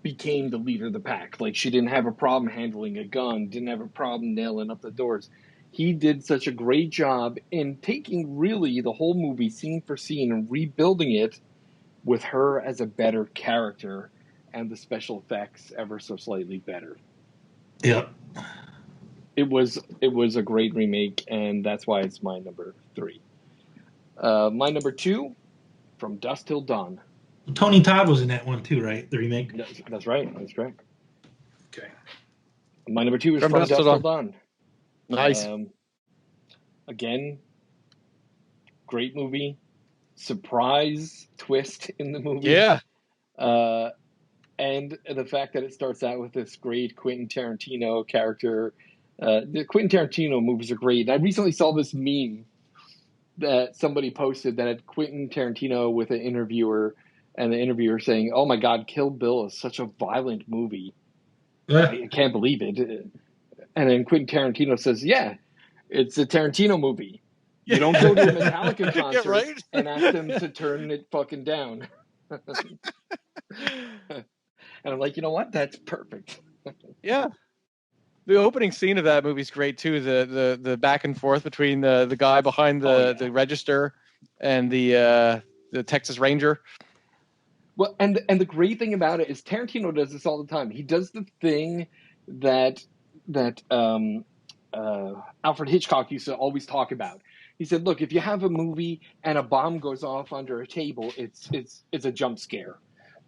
became the leader of the pack. Like, she didn't have a problem handling a gun, didn't have a problem nailing up the doors. He did such a great job in taking really the whole movie scene for scene and rebuilding it with her as a better character and the special effects ever so slightly better. Yeah. It was a great remake, and that's why it's my number 3. My number 2, From Dusk Till Dawn. Tony Todd was in that one too, right? The remake. That's right. That's correct. Okay. My number 2 is From From Dusk Dusk Till Till Dawn. Dawn. Nice. Again, great movie. Surprise twist in the movie. Yeah. And the fact that it starts out with this great Quentin Tarantino character. The Quentin Tarantino movies are great. I recently saw this meme that somebody posted that had Quentin Tarantino with an interviewer, and the interviewer saying, "Oh my God, Kill Bill is such a violent movie. I can't believe it." And then Quentin Tarantino says, "Yeah, it's a Tarantino movie. You don't go to a Metallica concert Yeah, right? and ask them to turn it fucking down." And I'm like, you know what? That's perfect. Yeah. The opening scene of that movie is great too. The back and forth between the guy behind the register and the Texas Ranger. Well, and the great thing about it is Tarantino does this all the time. He does the thing that Alfred Hitchcock used to always talk about. He said, "Look, if you have a movie and a bomb goes off under a table, it's a jump scare.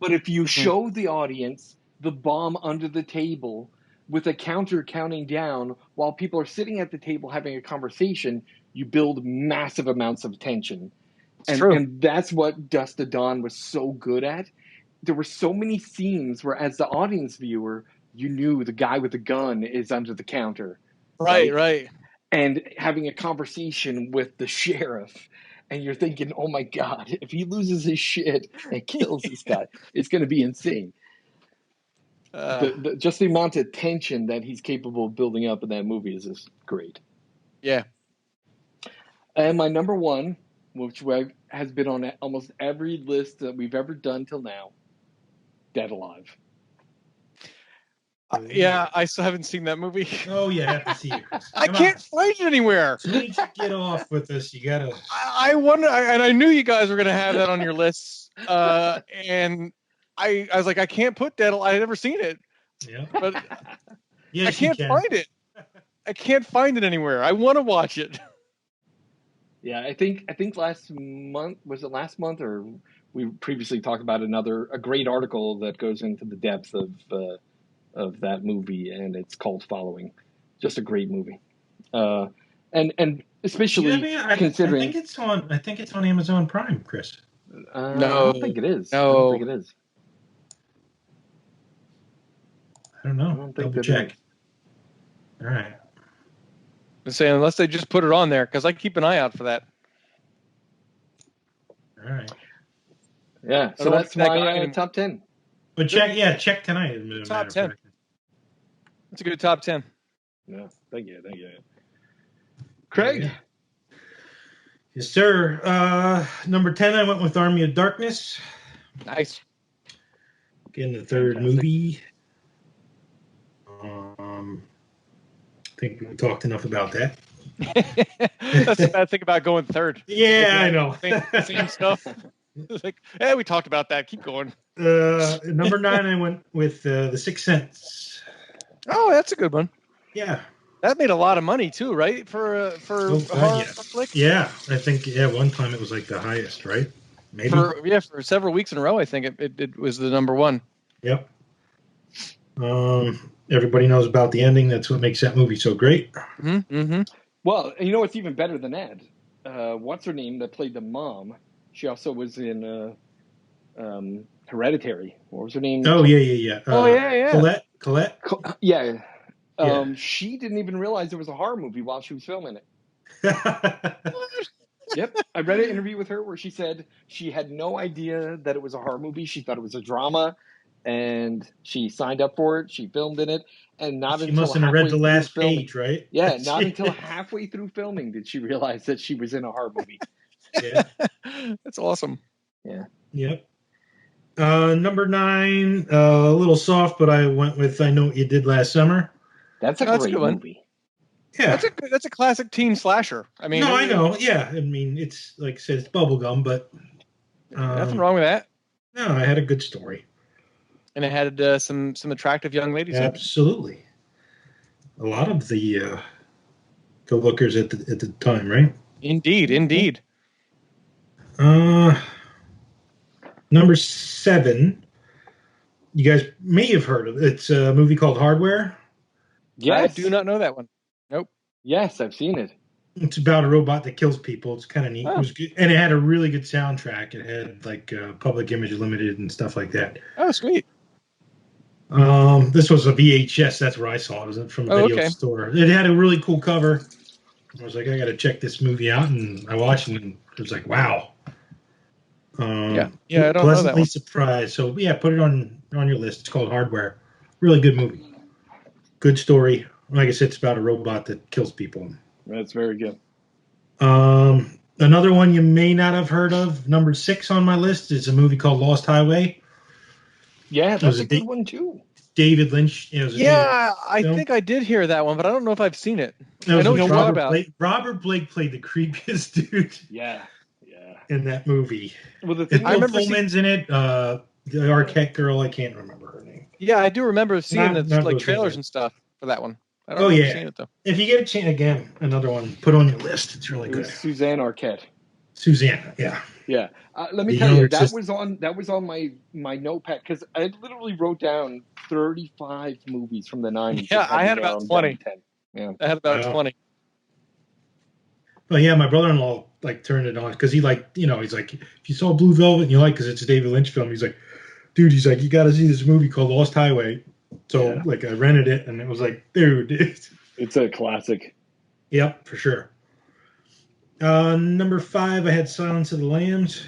But if you show the audience the bomb under the table with a counter counting down while people are sitting at the table having a conversation, you build massive amounts of tension." And that's what Dust to Dawn was so good at. There were so many scenes where, as the audience viewer, you knew the guy with the gun is under the counter. Right. And having a conversation with the sheriff, and you're thinking, oh my God, if he loses his shit and kills this guy, it's going to be insane. Just the amount of tension that he's capable of building up in that movie is just great. Yeah. And my number one, which has been on almost every list that we've ever done till now, Dead Alive. Yeah, I still haven't seen that movie. Oh, yeah, I have to see it. I can't find it anywhere. As soon as you get off with this, you gotta. I wonder, and I knew you guys were going to have that on your lists. And I was like, I can't put Dead Alive. I've never seen it. Yeah. But yes, I can't find it. I can't find it anywhere. I want to watch it. Yeah, I think last month, was it last month, or we previously talked about a great article that goes into the depth of that movie, and it's called Following. Just a great movie. And especially considering I think it's on Amazon Prime, Chris. I don't think it is. No. I don't think it is. I don't know. Double check. All right. I'm saying unless they just put it on there, because I keep an eye out for that. All right. Yeah, so that's my top 10. But check tonight. Top 10. That's a good top 10. Yeah, thank you. Craig? Yeah. Yes, sir. Number 10, I went with Army of Darkness. Nice. Again, the third movie. I think we talked enough about that. That's the bad thing about going third. Yeah, I know. Same stuff. It's like, we talked about that. Keep going. Number 9, I went with The Sixth Sense. Oh, that's a good one. Yeah. That made a lot of money too, right? For a horror flick. Yeah, I think one time it was like the highest, right? Maybe. For several weeks in a row, I think it was the number one. Yep. Everybody knows about the ending. That's what makes that movie so great. Mm-hmm. Well, you know what's even better than that? What's her name that played the mom? She also was in Hereditary. What was her name? Oh, yeah. Colette? Yeah. She didn't even realize it was a horror movie while she was filming it. Yep. I read an interview with her where she said she had no idea that it was a horror movie. She thought it was a drama, and she signed up for it. She filmed in it, and she must have read the last page, right? Yeah, not until halfway through filming did she realize that she was in a horror movie. Yeah. That's awesome. Yeah. Yep. Number 9, a little soft, but I went with I Know What You Did Last Summer. That's a great movie. Yeah, that's a classic teen slasher. I mean, no, I know. Yeah, I mean, it's like I said, it's bubblegum, but nothing wrong with that. No, I had a good story, and it had some attractive young ladies. Absolutely, a lot of the lookers at the time, right? Indeed. Number 7, you guys may have heard of it. It's a movie called Hardware. Yes. I do not know that one. Nope. Yes, I've seen it. It's about a robot that kills people. It's kind of neat. Oh. It was good, and it had a really good soundtrack. It had like Public Image Limited and stuff like that. Oh, sweet. This was a VHS. That's where I saw it. It was from the Oh, video okay. store. It had a really cool cover. I was like, I got to check this movie out, and I watched it, and it was like, wow. Yeah, I don't know that Pleasantly one. surprised. So yeah, put it on your list. It's called Hardware. Really good movie. Good story. Like I said, it's about a robot that kills people. That's very good. Another one you may not have heard of, number 6 on my list, is a movie called Lost Highway. Yeah, It was that's a a good one too. David Lynch. It was a David Yeah, I film. think I did hear that one, but I don't know if I've seen it. It I was know with what you're talking about. Robert Blake played the creepiest dude Yeah. in that movie. Well, the thing I remember Pullman's in it. The Arquette girl, I can't remember her name. Yeah, I do remember seeing Not the like those trailers guys. and stuff for that one. I don't Oh remember yeah. seeing it though. If you get a chance, again, another one, put on your list. It's really It good. was Suzanne Arquette. Susanna, yeah. Yeah, let me The tell you, younger that sister. was on my notepad because I literally wrote down 35 movies from the 90s. Yeah, and I had them about down 20. to 10. Yeah, I had about Wow. 20. But yeah, my brother-in-law like turned it on because he like, he's like, if you saw Blue Velvet and you like, because it's a David Lynch film, he's like, dude, he's like, you got to see this movie called Lost Highway. So Yeah. like I rented it and it was like, dude. it's a classic. Yep, for sure. Number 5, I had Silence of the Lambs.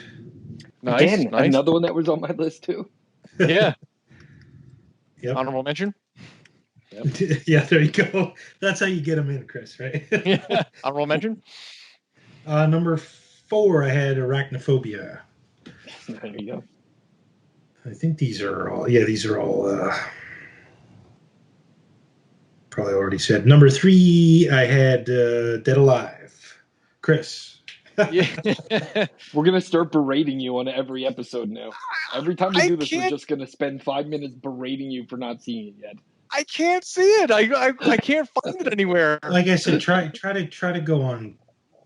Nice, Again, nice. another one that was on my list too. Yeah. Yep. Honorable mention. Yeah, there you go. That's how you get them in, Chris, right? Yeah. Honorable mention. Number 4, I had Arachnophobia. There you go. I think these are all probably already said. Number 3, I had Dead Alive. Chris. Yeah. We're gonna start berating you on every episode now. Every time we I do this, we're can't- just gonna spend 5 minutes berating you for not seeing it yet. I can't see it. I can't find it anywhere. Like I said, try to go on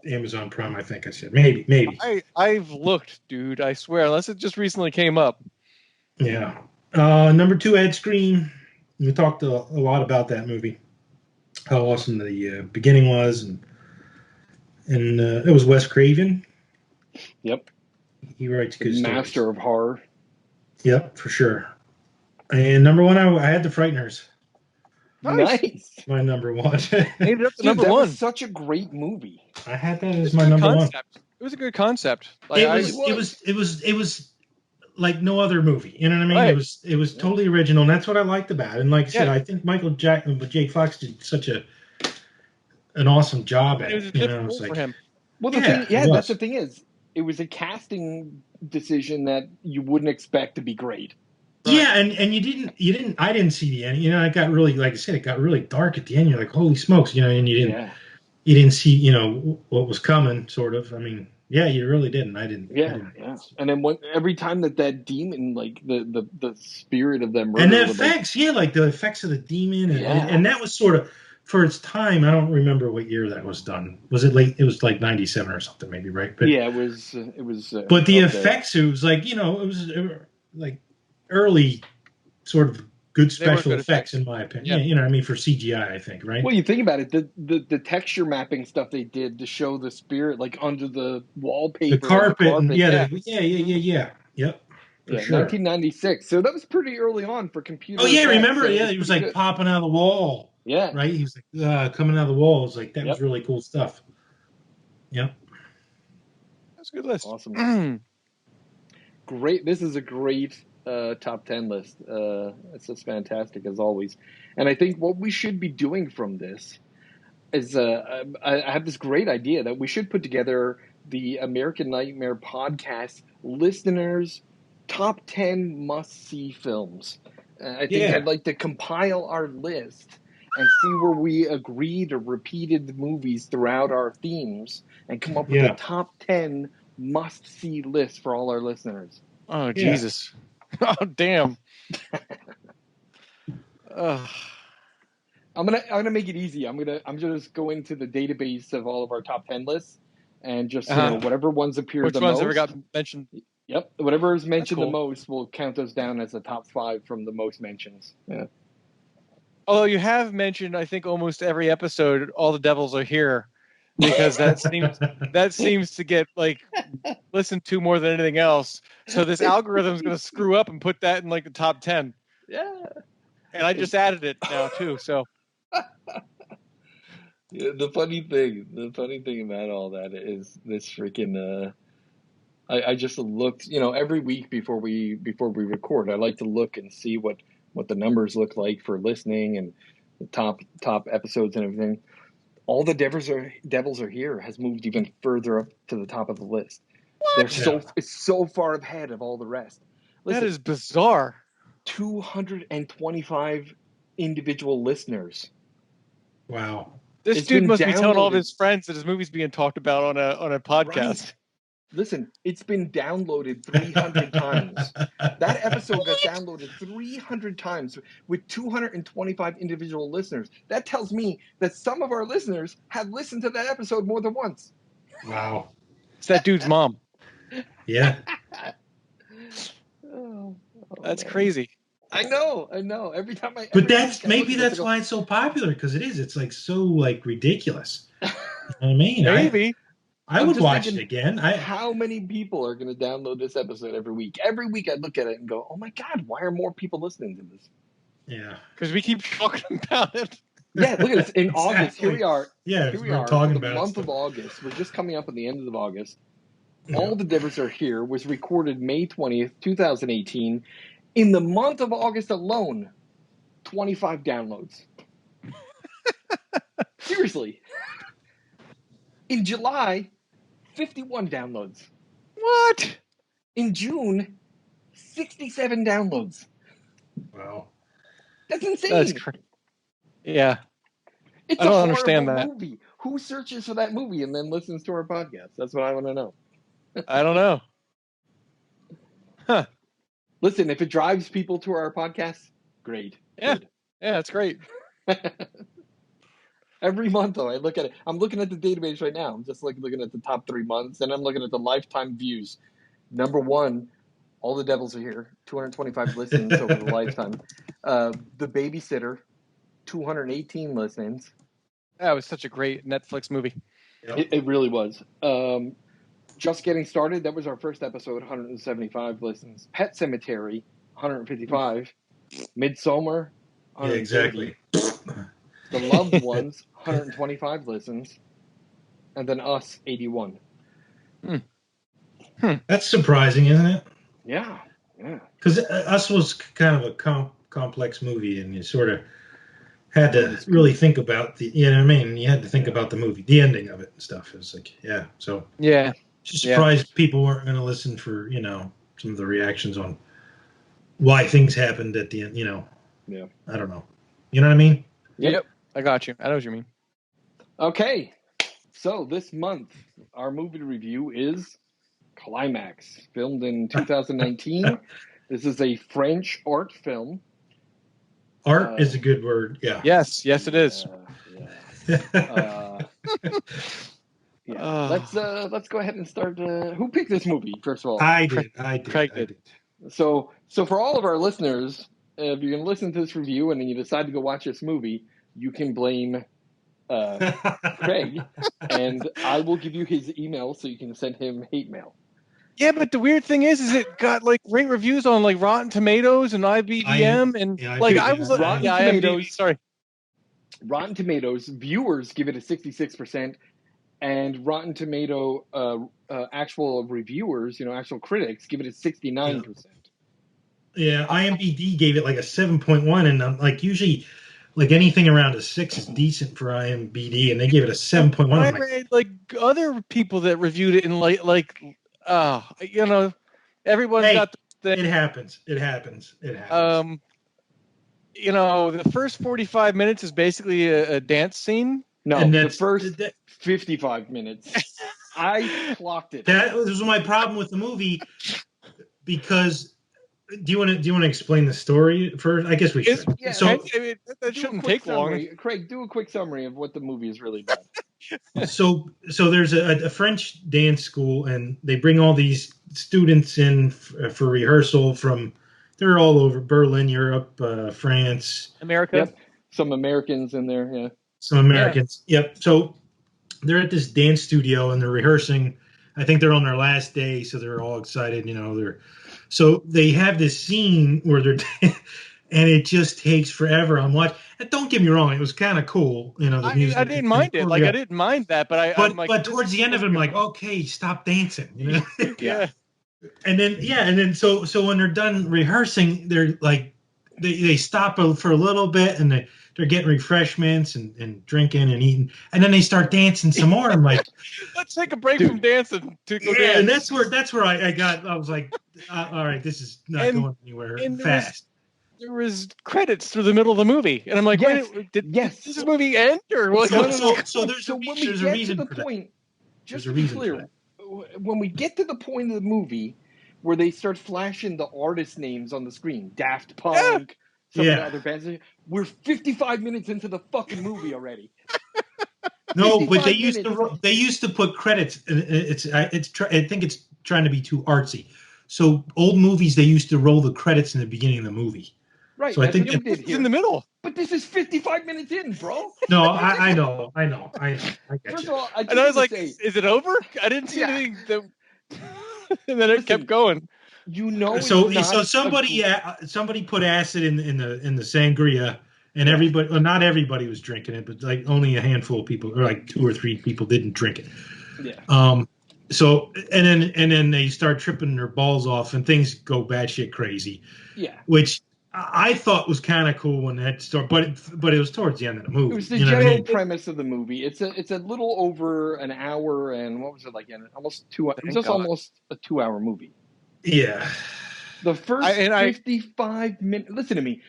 Amazon Prime. I think I said maybe. I've looked, dude. I swear, unless it just recently came up. Yeah. Number 2, I had Scream. We talked a lot about that movie. How awesome the beginning was, and it was Wes Craven. Yep. He writes good The stories. master of horror. Yep, for sure. And number 1, I had The Frighteners. Nice. My number 1. Made it up to Dude, number that one. was such a great movie. I had that as It's a my good number 1. concept. It was a good concept. Like, It was like no other movie. You know what I mean? Right. It was totally original, and that's what I liked about it. And like I said, Yeah. I think Jake Fox did such an awesome job at it was a it. different It's role like, for him. Well, Yeah, it that's was. the thing is, it was a casting decision that you wouldn't expect to be great. Right. yeah, and you didn't. I didn't see the end. It got really, like I said, it got really dark at the end. You're like, holy smokes, and you didn't see, what was coming. Sort of. I mean, yeah, you really didn't. I didn't. Yeah. And then every time that demon, like the spirit of them, And the murder would, like, effects, like the effects of the demon, Yeah. and that was sort of for its time. I don't remember what year that was done. Was it late? It was like 97 or something, maybe, right? But yeah, it was. but the up there. effects, it was like it was like early sort of good They were special good effects, effects. in my opinion. Yeah. Yeah, what I mean, for CGI, I think, right? Well, you think about it, the texture mapping stuff they did to show the spirit, like under the wallpaper, the carpet, and yeah, yep, for sure. 1996. So that was pretty early on for computer. Oh yeah, effects, remember? so Yeah, he was pretty like good. popping out of the wall, Yeah, right? He was like coming out of the wall. It was like that was Yep. really cool stuff. Yep. That's a good list. Awesome. Great. This is a great top 10 list. It's just fantastic as always. And I think what we should be doing from this is I have this great idea that we should put together the American Nightmare podcast listeners' top 10 must-see films. I think Yeah. I'd like to compile our list and see where we agreed or repeated the movies throughout our themes and come up with Yeah. a top 10 must-see list for all our listeners. Oh, Yeah. Jesus. Oh, damn. Ugh. I'm gonna make it easy. I'm just go into the database of all of our top 10 lists and just whatever ones appear Which the ones most. ever got mentioned? Yep, whatever is mentioned cool. the most, we'll count those down as the top 5 from the most mentions. Yeah. Although you have mentioned, I think almost every episode, All the Devils Are Here, because that seems to get like listened to more than anything else. So this algorithm's going to screw up and put that in like the top 10. Yeah. And I just added it now too. So Yeah, the funny thing about all that is this freaking. I just looked, every week before we record, I like to look and see what the numbers look like for listening and the top episodes and everything. All the Devils Are Here has moved even further up to the top of the list. It's so far ahead of all the rest. Listen, that is bizarre. 225 individual listeners. Wow. This It's dude been must be telling all of downloaded. his friends that his movie's being talked about on a podcast. Right. Listen, it's been downloaded 300 times. That episode got downloaded 300 times with 225 individual listeners. That tells me that some of our listeners have listened to that episode more than once. Wow. It's that dude's mom. Yeah. That's man. crazy. I know. Every time I. But that's why it's so popular, because it's like so like ridiculous. You know what I mean? Maybe. I would watch it again. How many people are going to download this episode every week? Every week I look at it and go, oh my God, why are more people listening to this? Yeah. Because we keep talking about it. Yeah, look at this. In Exactly. August, here we are. Yeah, Here we we're are talking for the about month stuff. of August. We're just coming up at the end of August. Yeah. All the Devils Are Here was recorded May 20th, 2018. In the month of August alone, 25 downloads. Seriously. In July, 51 downloads. What? In June, 67 downloads. Wow. That's insane. That's crazy. Yeah. It's I don't a understand horrible that. movie. Who searches for that movie and then listens to our podcast? That's what I want to know. I don't know. Huh. Listen, if it drives people to our podcast, great. Yeah. Good. Yeah, that's great. Every month, though, I look at it. I'm looking at the database right now. I'm just looking at the top 3 months, and I'm looking at the lifetime views. Number one, All the Devils Are Here, 225 listens over the lifetime. The Babysitter, 218 listens. That was such a great Netflix movie. Yep. It really was. Just Getting Started, that was our first episode, 175 listens. Pet Cemetery, 155. Midsommar, 130. Yeah, exactly. The Loved Ones, 125 listens. And then Us, 81. That's surprising, isn't it? Yeah. Because Us was kind of a complex movie, and you sort of had to really think about you know what I mean? You had to think about the movie, the ending of it and stuff. It was like, yeah. So Yeah. just surprised people weren't going to listen for, some of the reactions on why things happened at the end, Yeah. I don't know. You know what I mean? Yep. I got you. I know what you mean. Okay. So this month, our movie review is Climax, filmed in 2019. This is a French art film. Art is a good word. Yeah. Yes, it is. Yeah. Let's go ahead and start. Who picked this movie, first of all? I did. Craig did. So for all of our listeners, if you're going to listen to this review and then you decide to go watch this movie, you can blame Craig, and I will give you his email so you can send him hate mail. Yeah, but the weird thing is it got like great reviews on like Rotten Tomatoes and IBM and Tomatoes. Sorry, Rotten Tomatoes viewers give it a 66%, and Rotten Tomato actual reviewers, actual critics, give it a 69%. Yeah, IMDb gave it like a 7.1, and like usually, like anything around a 6 is decent for IMDb, and they gave it a 7.1. I read like other people that reviewed it in everyone's got the thing. It happens. The first 45 minutes is basically a dance scene. No, the first 55 minutes. I clocked it. That was my problem with the movie, because do you want to explain the story first? I guess we should. Yeah, so that shouldn't take long. Craig, do a quick summary of what the movie is really about. So there's a French dance school, and they bring all these students in for rehearsal they're all over Berlin, Europe, France, America. Yep. Some Americans in there, yeah. Some Americans. Yeah. Yep. So they're at this dance studio and they're rehearsing. I think they're on their last day, so they're all excited. So they have this scene where they're, and it just takes forever. I'm watching. And don't get me wrong, it was kind of cool, the music. I didn't mind it. Like I didn't mind that, but I'm like, but towards the end of it, I'm like, okay, stop dancing, Yeah. And then so when they're done rehearsing, they're like, they stop for a little bit, and they're getting refreshments and drinking and eating, and then they start dancing some more. I'm like, let's take a break from dancing to go dance. And that's where I was like, all right, this is not going anywhere fast. There was credits through the middle of the movie, and I'm like, wait, did this movie end or what? So there's a reason for that. Just to be clear, when we get to the point of the movie where they start flashing the artist names on the screen, Daft Punk, some of the other bands, we're 55 minutes into the fucking movie already. No, but they used to put credits. I think it's trying to be too artsy. So old movies, they used to roll the credits in the beginning of the movie. Right. So I think it's in the middle. But this is 55 minutes in, bro. No, I know. First of all, I was like, is it over? I didn't see anything. And then it kept going. So somebody put acid in the sangria, and everybody, well, not everybody was drinking it, but like only a handful of people, or like 2 or 3 people, didn't drink it. Yeah. So and then they start tripping their balls off, and things go batshit crazy. Yeah. Which I thought was kind of cool when that started, but it was towards the end of the movie. It was the general premise of the movie. It's a little over an hour, and what was it like? Almost 2 hours. It was just almost a 2-hour movie. Yeah. The first 55 minutes. Listen to me.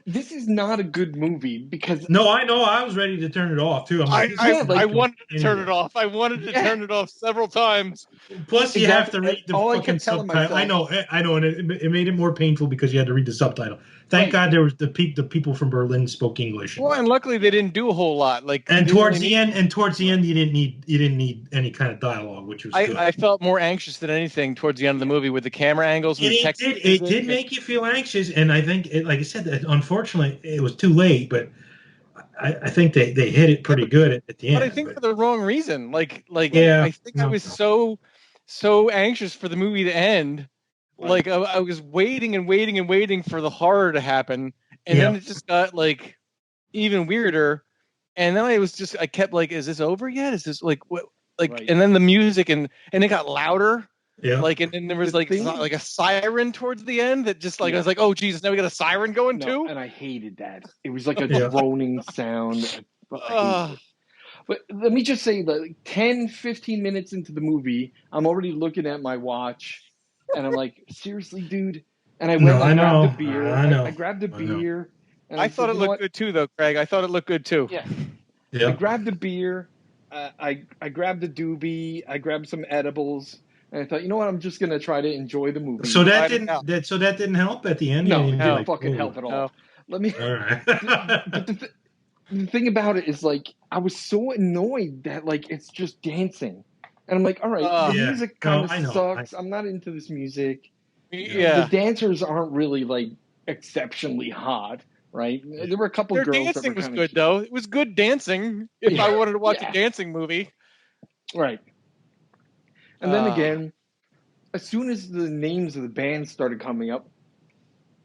This is not a good movie because I know I was ready to turn it off too. I wanted to turn it off. I wanted to turn it off several times. Plus, you have to read the fucking subtitle. I know, and it made it more painful because you had to read the subtitle. Thank God there was the people from Berlin spoke English. Well, and luckily they didn't do a whole lot. And towards the end, you didn't need any kind of dialogue, which was good. I felt more anxious than anything towards the end of the movie with the camera angles. It did make you feel anxious, and I think, like I said, unfortunately it was too late, but I think they hit it pretty good at the end. But I think for the wrong reason. I think I was so anxious for the movie to end. Like I was waiting and waiting and waiting for the horror to happen, and then it just got like even weirder. And then I kept like, is this over yet? Is this like what? Like, and then the music and it got louder. Yeah. Like, and then there was like a siren towards the end that just like I was like, oh Jesus, now we got a siren going too. And I hated that. It was like a droning sound. But let me just say, like 10, 15 minutes into the movie, I'm already looking at my watch. And I'm like, seriously, dude? And I went and grabbed a beer. I grabbed a beer. And I thought it looked good too, though, Craig. I thought it looked good too. Yeah. I grabbed a beer. I grabbed a doobie. I grabbed some edibles. And I thought, you know what? I'm just going to try to enjoy the movie. So that didn't help at the end? No, it didn't fucking help at all. No. Let me. All right. The thing about it is, like, I was so annoyed that, like, it's just dancing. And I'm like, all right, the music kind of sucks. I'm not into this music. Yeah. The dancers aren't really, like, exceptionally hot, right? There were a couple Their girls dancing that were was kind good, though. It was good dancing if I wanted to watch a dancing movie. Right. And then again, as soon as the names of the bands started coming up,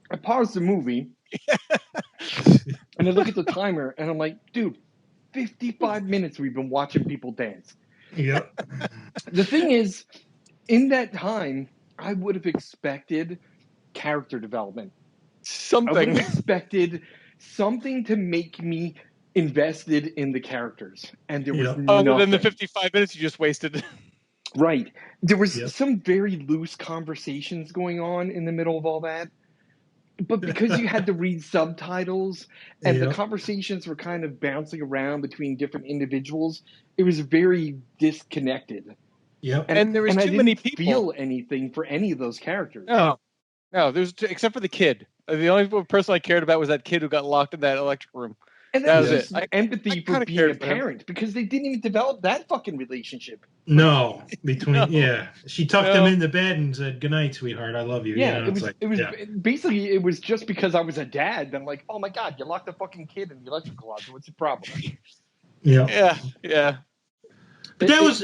I paused the movie and I look at the timer and I'm like, dude, 55 minutes we've been watching people dance. Yep. The thing is, in that time, I would have expected character development. Something. I would have expected something to make me invested in the characters. And there was nothing. Other than the 55 minutes you just wasted. Right. There was some very loose conversations going on in the middle of all that. But because you had to read subtitles and the conversations were kind of bouncing around between different individuals, it was very disconnected. Yep. And there was too many people. I didn't feel anything for any of those characters. No, there's except for the kid. The only person I cared about was that kid who got locked in that electric room. And that was it. Empathy for being a parent because they didn't even develop that fucking relationship. No, she tucked him in the bed and said, "Good night, sweetheart. I love you." Yeah, basically it was just because I was a dad. Then I'm like, oh my god, you locked a fucking kid in the electrical closet. What's the problem? Yeah. But that was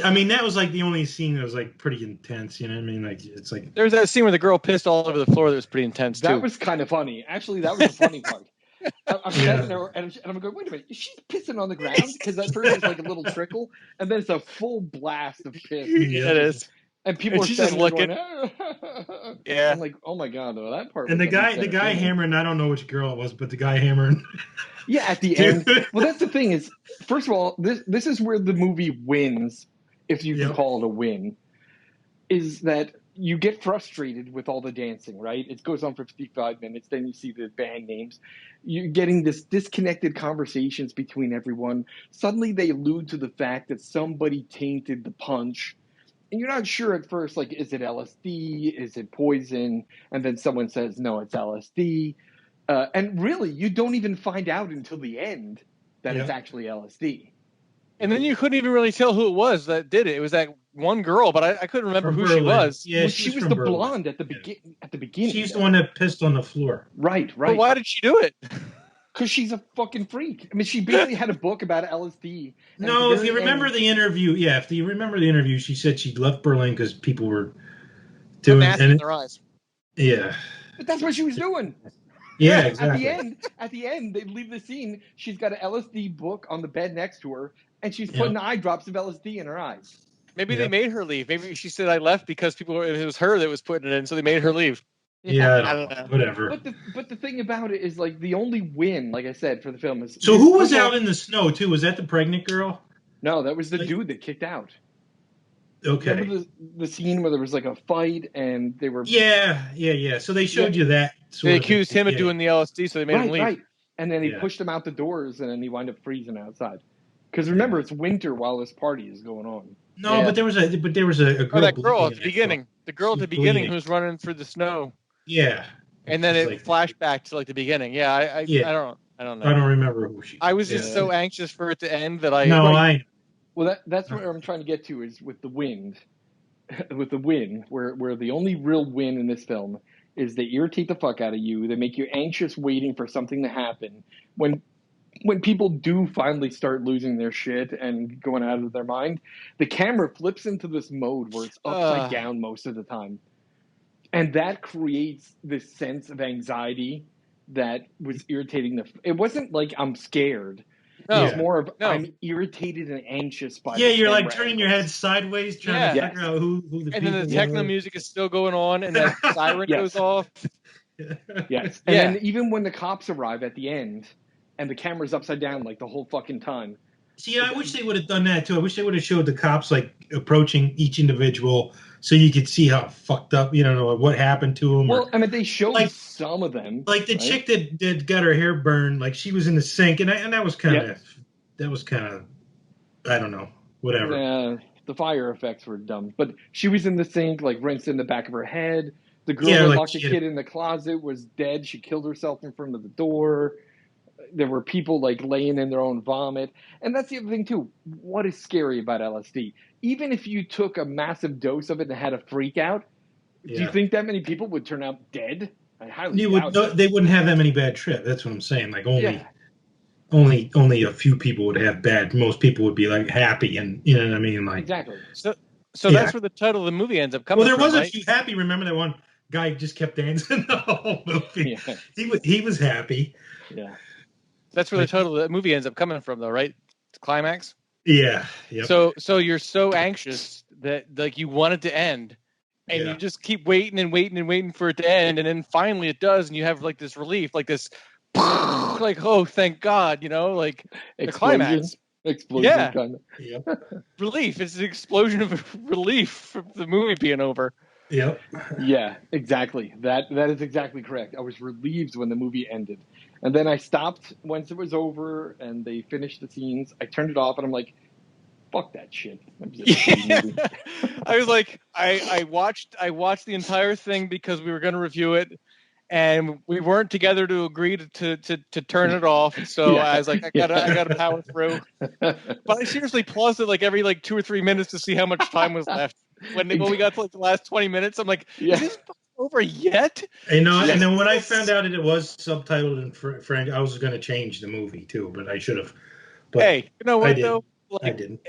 like the only scene that was like pretty intense. You know what I mean? Like it's like There's that scene where the girl pissed all over the floor that was pretty intense too. That was kind of funny. Actually, that was the funny part. I'm standing there and I'm going, wait a minute, is she pissing on the ground? Because at first it's like a little trickle, and then it's a full blast of piss. Yeah. It is. And people And are she's just standing there looking. going, Yeah. I'm like, oh my god, though, that part. And was the guy entertaining. hammering. I don't know which girl it was, but the guy hammering. Yeah, at the end. Well, that's the thing is, first of all, this is where the movie wins, if you can call it a win, is that you get frustrated with all the dancing, right? It goes on for 55 minutes. Then you see the band names. You're getting this disconnected conversations between everyone. Suddenly they allude to the fact that somebody tainted the punch. And you're not sure at first, like, is it LSD? Is it poison? And then someone says, no, it's LSD. And really, you don't even find out until the end that it's actually LSD. And then you couldn't even really tell who it was that did it. It was that one girl, but I couldn't remember who she was. Yeah, well, she was the blonde at the beginning. She's the one that pissed on the floor. Right. But why did she do it? Because she's a fucking freak. I mean, she basically had a book about LSD. No, if you remember the interview, if you remember the interview, she said she left Berlin because people were doing acid in their eyes. Yeah. But that's what she was doing. Yeah, exactly. At the end, they leave the scene. She's got an LSD book on the bed next to her, and she's putting eye drops of LSD in her eyes. Maybe they made her leave. Maybe she said I left because it was her that was putting it in, so they made her leave. Yeah, I don't know. Whatever. But the thing about it is, like, the only win, like I said, for the film is. So who was out in the snow too? Was that the pregnant girl? No, that was the dude that kicked out. Okay. Remember the scene where there was like a fight and they were. Yeah. So they showed you that. They accused him of doing the LSD, so they made him leave. Right. And then he pushed him out the doors, and then he wound up freezing outside. Because remember, it's winter while this party is going on. No, but there was a girl. Oh, that girl at the beginning. The girl at the beginning who was running through the snow. Yeah. And then it flashed back to like the beginning. Yeah, I don't know. I don't remember who she. I was just so anxious for it to end that Well, that's what I'm trying to get to is with the win, where the only real win in this film is they irritate the fuck out of you. They make you anxious waiting for something to happen. When people do finally start losing their shit and going out of their mind, the camera flips into this mode where it's upside down most of the time. And that creates this sense of anxiety that was irritating. It wasn't like I'm scared. No. It was more of I'm irritated and anxious by you're like turning your head sideways trying to figure out who the people and then the techno music is still going on and that siren goes off. Yes. And then even when the cops arrive at the end and the camera's upside down like the whole fucking time. See, I wish they would have done that too. I wish they would have showed the cops like approaching each individual so you could see how fucked up, what happened to them. Well, I mean, they showed like, some of them. Like the chick that got her hair burned, like she was in the sink, and that was kind of, I don't know, whatever. Yeah, the fire effects were dumb. But she was in the sink, like rinsed in the back of her head. The girl that locked the kid in the closet was dead. She killed herself in front of the door. There were people like laying in their own vomit. And that's the other thing too. What is scary about LSD? Even if you took a massive dose of it and had a freak out, do you think that many people would turn out dead? I highly doubt it. They wouldn't have that many bad trips. That's what I'm saying. Like only a few people would have bad. Most people would be like happy, and you know what I mean. Like exactly. So that's where the title of the movie ends up coming. Well, there was a few happy. Remember that one guy just kept dancing the whole movie. Yeah. He was happy. Yeah. That's where the title of the movie ends up coming from, though, right? It's Climax. Yeah. Yep. So you're so anxious that like you want it to end, and you just keep waiting and waiting and waiting for it to end, and then finally it does, and you have like this relief, like this, like oh thank God, like the climax. Explosion. Kind of. Yep. Relief. It's an explosion of relief from the movie being over. Yep. Yeah, exactly. That is exactly correct. I was relieved when the movie ended. And then I stopped once it was over and they finished the scenes. I turned it off and I'm like, fuck that shit. I was like, I watched the entire thing because we were going to review it, and we weren't together to agree to turn it off. So I was like, I gotta power through. But I seriously paused it like every 2 or 3 minutes to see how much time was left. When we got to like the last 20 minutes, I'm like, is this over yet? And then when I found out it was subtitled in French, I was going to change the movie too, but I should have. Hey, you know what though? I didn't.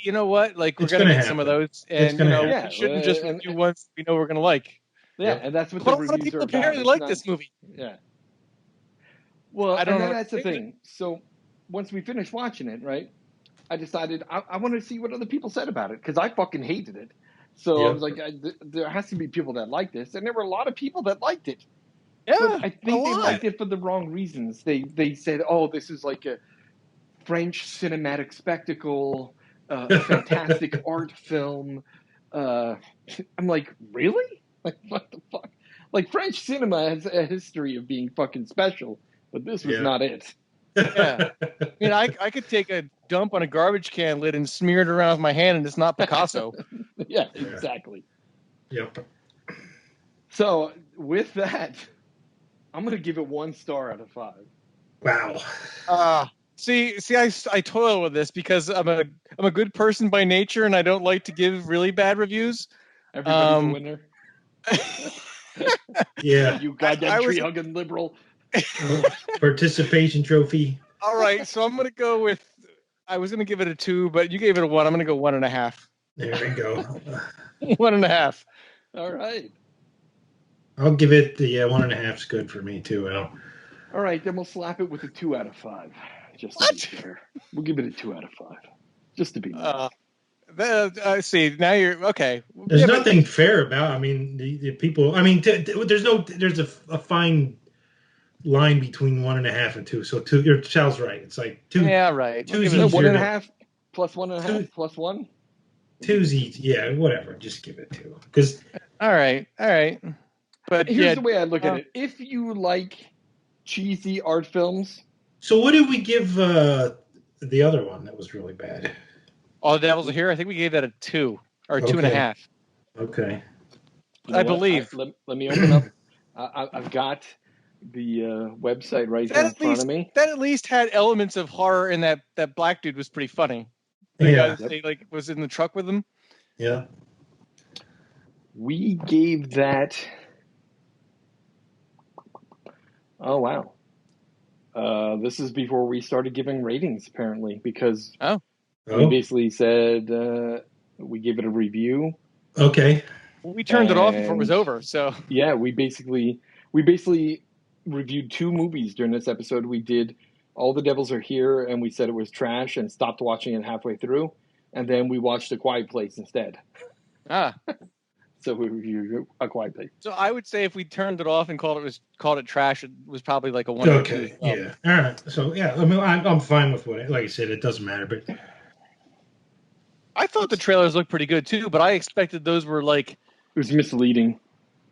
you know what? Like, we're It's gonna gonna get some of happen. those, and gonna happen. Yeah, we shouldn't just and review ones we know we're gonna like. yeah, Yep. and that's what But the a lot of reviews people are about. apparently It's like not, this movie. yeah. Well, I and don't then know. that's the thing. So once we finished watching it, right, I decided I want to see what other people said about it because I fucking hated it. So I was Yep. like, there has to be people that like this, and there were a lot of people that liked it. But Yeah, I a think they lot. liked it for the wrong reasons. They said, "Oh, this is like a French cinematic spectacle, a fantastic art film." I'm like, really? Like, what the fuck? Like, French cinema has a history of being fucking special, but this was Yeah. not it. Yeah. I mean, I could take a dump on a garbage can lid and smear it around with my hand, and it's not Picasso. Yeah, exactly. Yep. So with that, I'm gonna give it 1 star out of 5. Wow. See, I toil with this because I'm a good person by nature, and I don't like to give really bad reviews. Everybody's a winner. Yeah. You goddamn I was- tree hugging liberal. Participation trophy. All right, so I'm gonna go with. I was gonna give it a 2, but you gave it a 1. I'm gonna go 1.5. There we go. 1.5. All right. I'll give it the 1.5 is good for me too, Al. All right, then we'll slap it with a 2 out of 5. Just to be fair. We'll give it a 2 out of 5. Just to be nice. See, now you're okay. There's nothing fair about. I mean, the people. I mean, there's a fine line between 1.5 and 2. So 2. Your Sal's right. It's like 2. Yeah, right. Two's So easier. 1.5 plus 1.5 plus 1. 2's easy. Yeah, whatever. Just give it 2. Because all right. But here's the way I look at it. If you like cheesy art films. So what did we give the other one that was really bad? All the Devils Are Here. I think we gave that a 2 or Okay. 2.5. Okay. You know I what? believe. Let me open up. I've got the website right here in front of me. That at least had elements of horror, and that black dude was pretty funny. Yeah. They like was in the truck with him. Yeah. We gave that. Oh wow. This is before we started giving ratings, apparently, because we basically said we gave it a review. Okay. Well, we turned it off before it was over. So yeah, we basically reviewed 2 movies during this episode. We did All the Devils Are Here, and we said it was trash, and stopped watching it halfway through, and then we watched A Quiet Place instead. So we reviewed A Quiet Place. So I would say if we turned it off and called it trash, it was probably like a 1 or 2. Yeah. All right. So yeah, I mean, I'm fine with what. Like I said, it doesn't matter. But I thought the trailers looked pretty good too, but I expected those were like it was misleading.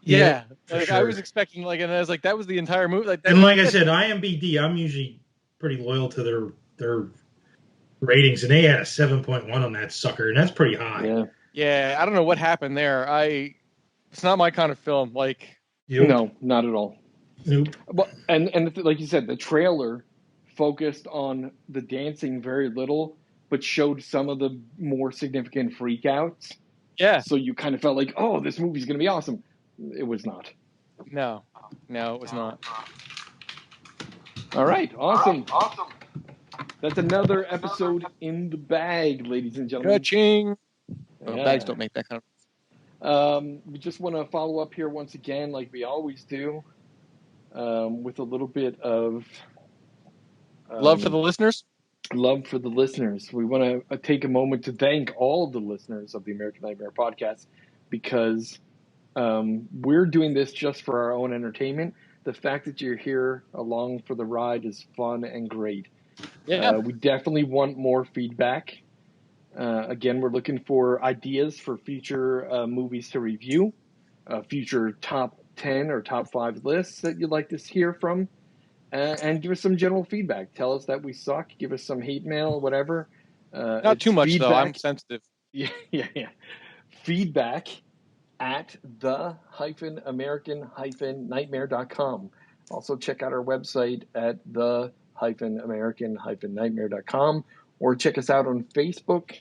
Yeah, like sure. I was expecting and I was like, that was the entire movie. And like I said, IMDb, I'm usually pretty loyal to their ratings, and they had a 7.1 on that sucker, and that's pretty high. Yeah, I don't know what happened there. It's not my kind of film. No, not at all. Nope. Well, and like you said, the trailer focused on the dancing very little, but showed some of the more significant freakouts. Yeah. So you kind of felt like, oh, this movie's going to be awesome. It was not. No, it was not. All right, awesome. That's another episode in the bag, ladies and gentlemen. Ka-ching. Well, bags don't make that kind of. We just want to follow up here once again, like we always do, with a little bit of love for the listeners. Love for the listeners. We want to take a moment to thank all of the listeners of the American Nightmare podcast, because we're doing this just for our own entertainment. The fact that you're here along for the ride is fun and great. Yeah. We definitely want more feedback. Again, we're looking for ideas for future movies to review, future top 10 or top 5 lists that you'd like to hear from, and give us some general feedback. Tell us that we suck. Give us some hate mail, whatever. Not too much, though. I'm sensitive. Yeah. Feedback at the-American-Nightmare.com. Also check out our website at the-American-Nightmare.com, or check us out on Facebook.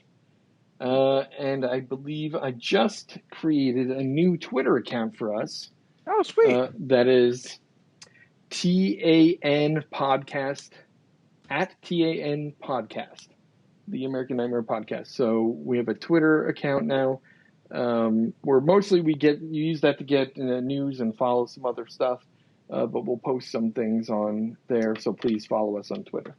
And I believe I just created a new Twitter account for us. Oh, sweet. That is TAN Podcast, at TAN Podcast. the American Nightmare Podcast. So we have a Twitter account now, where mostly you use that to get news and follow some other stuff, but we'll post some things on there. So please follow us on Twitter.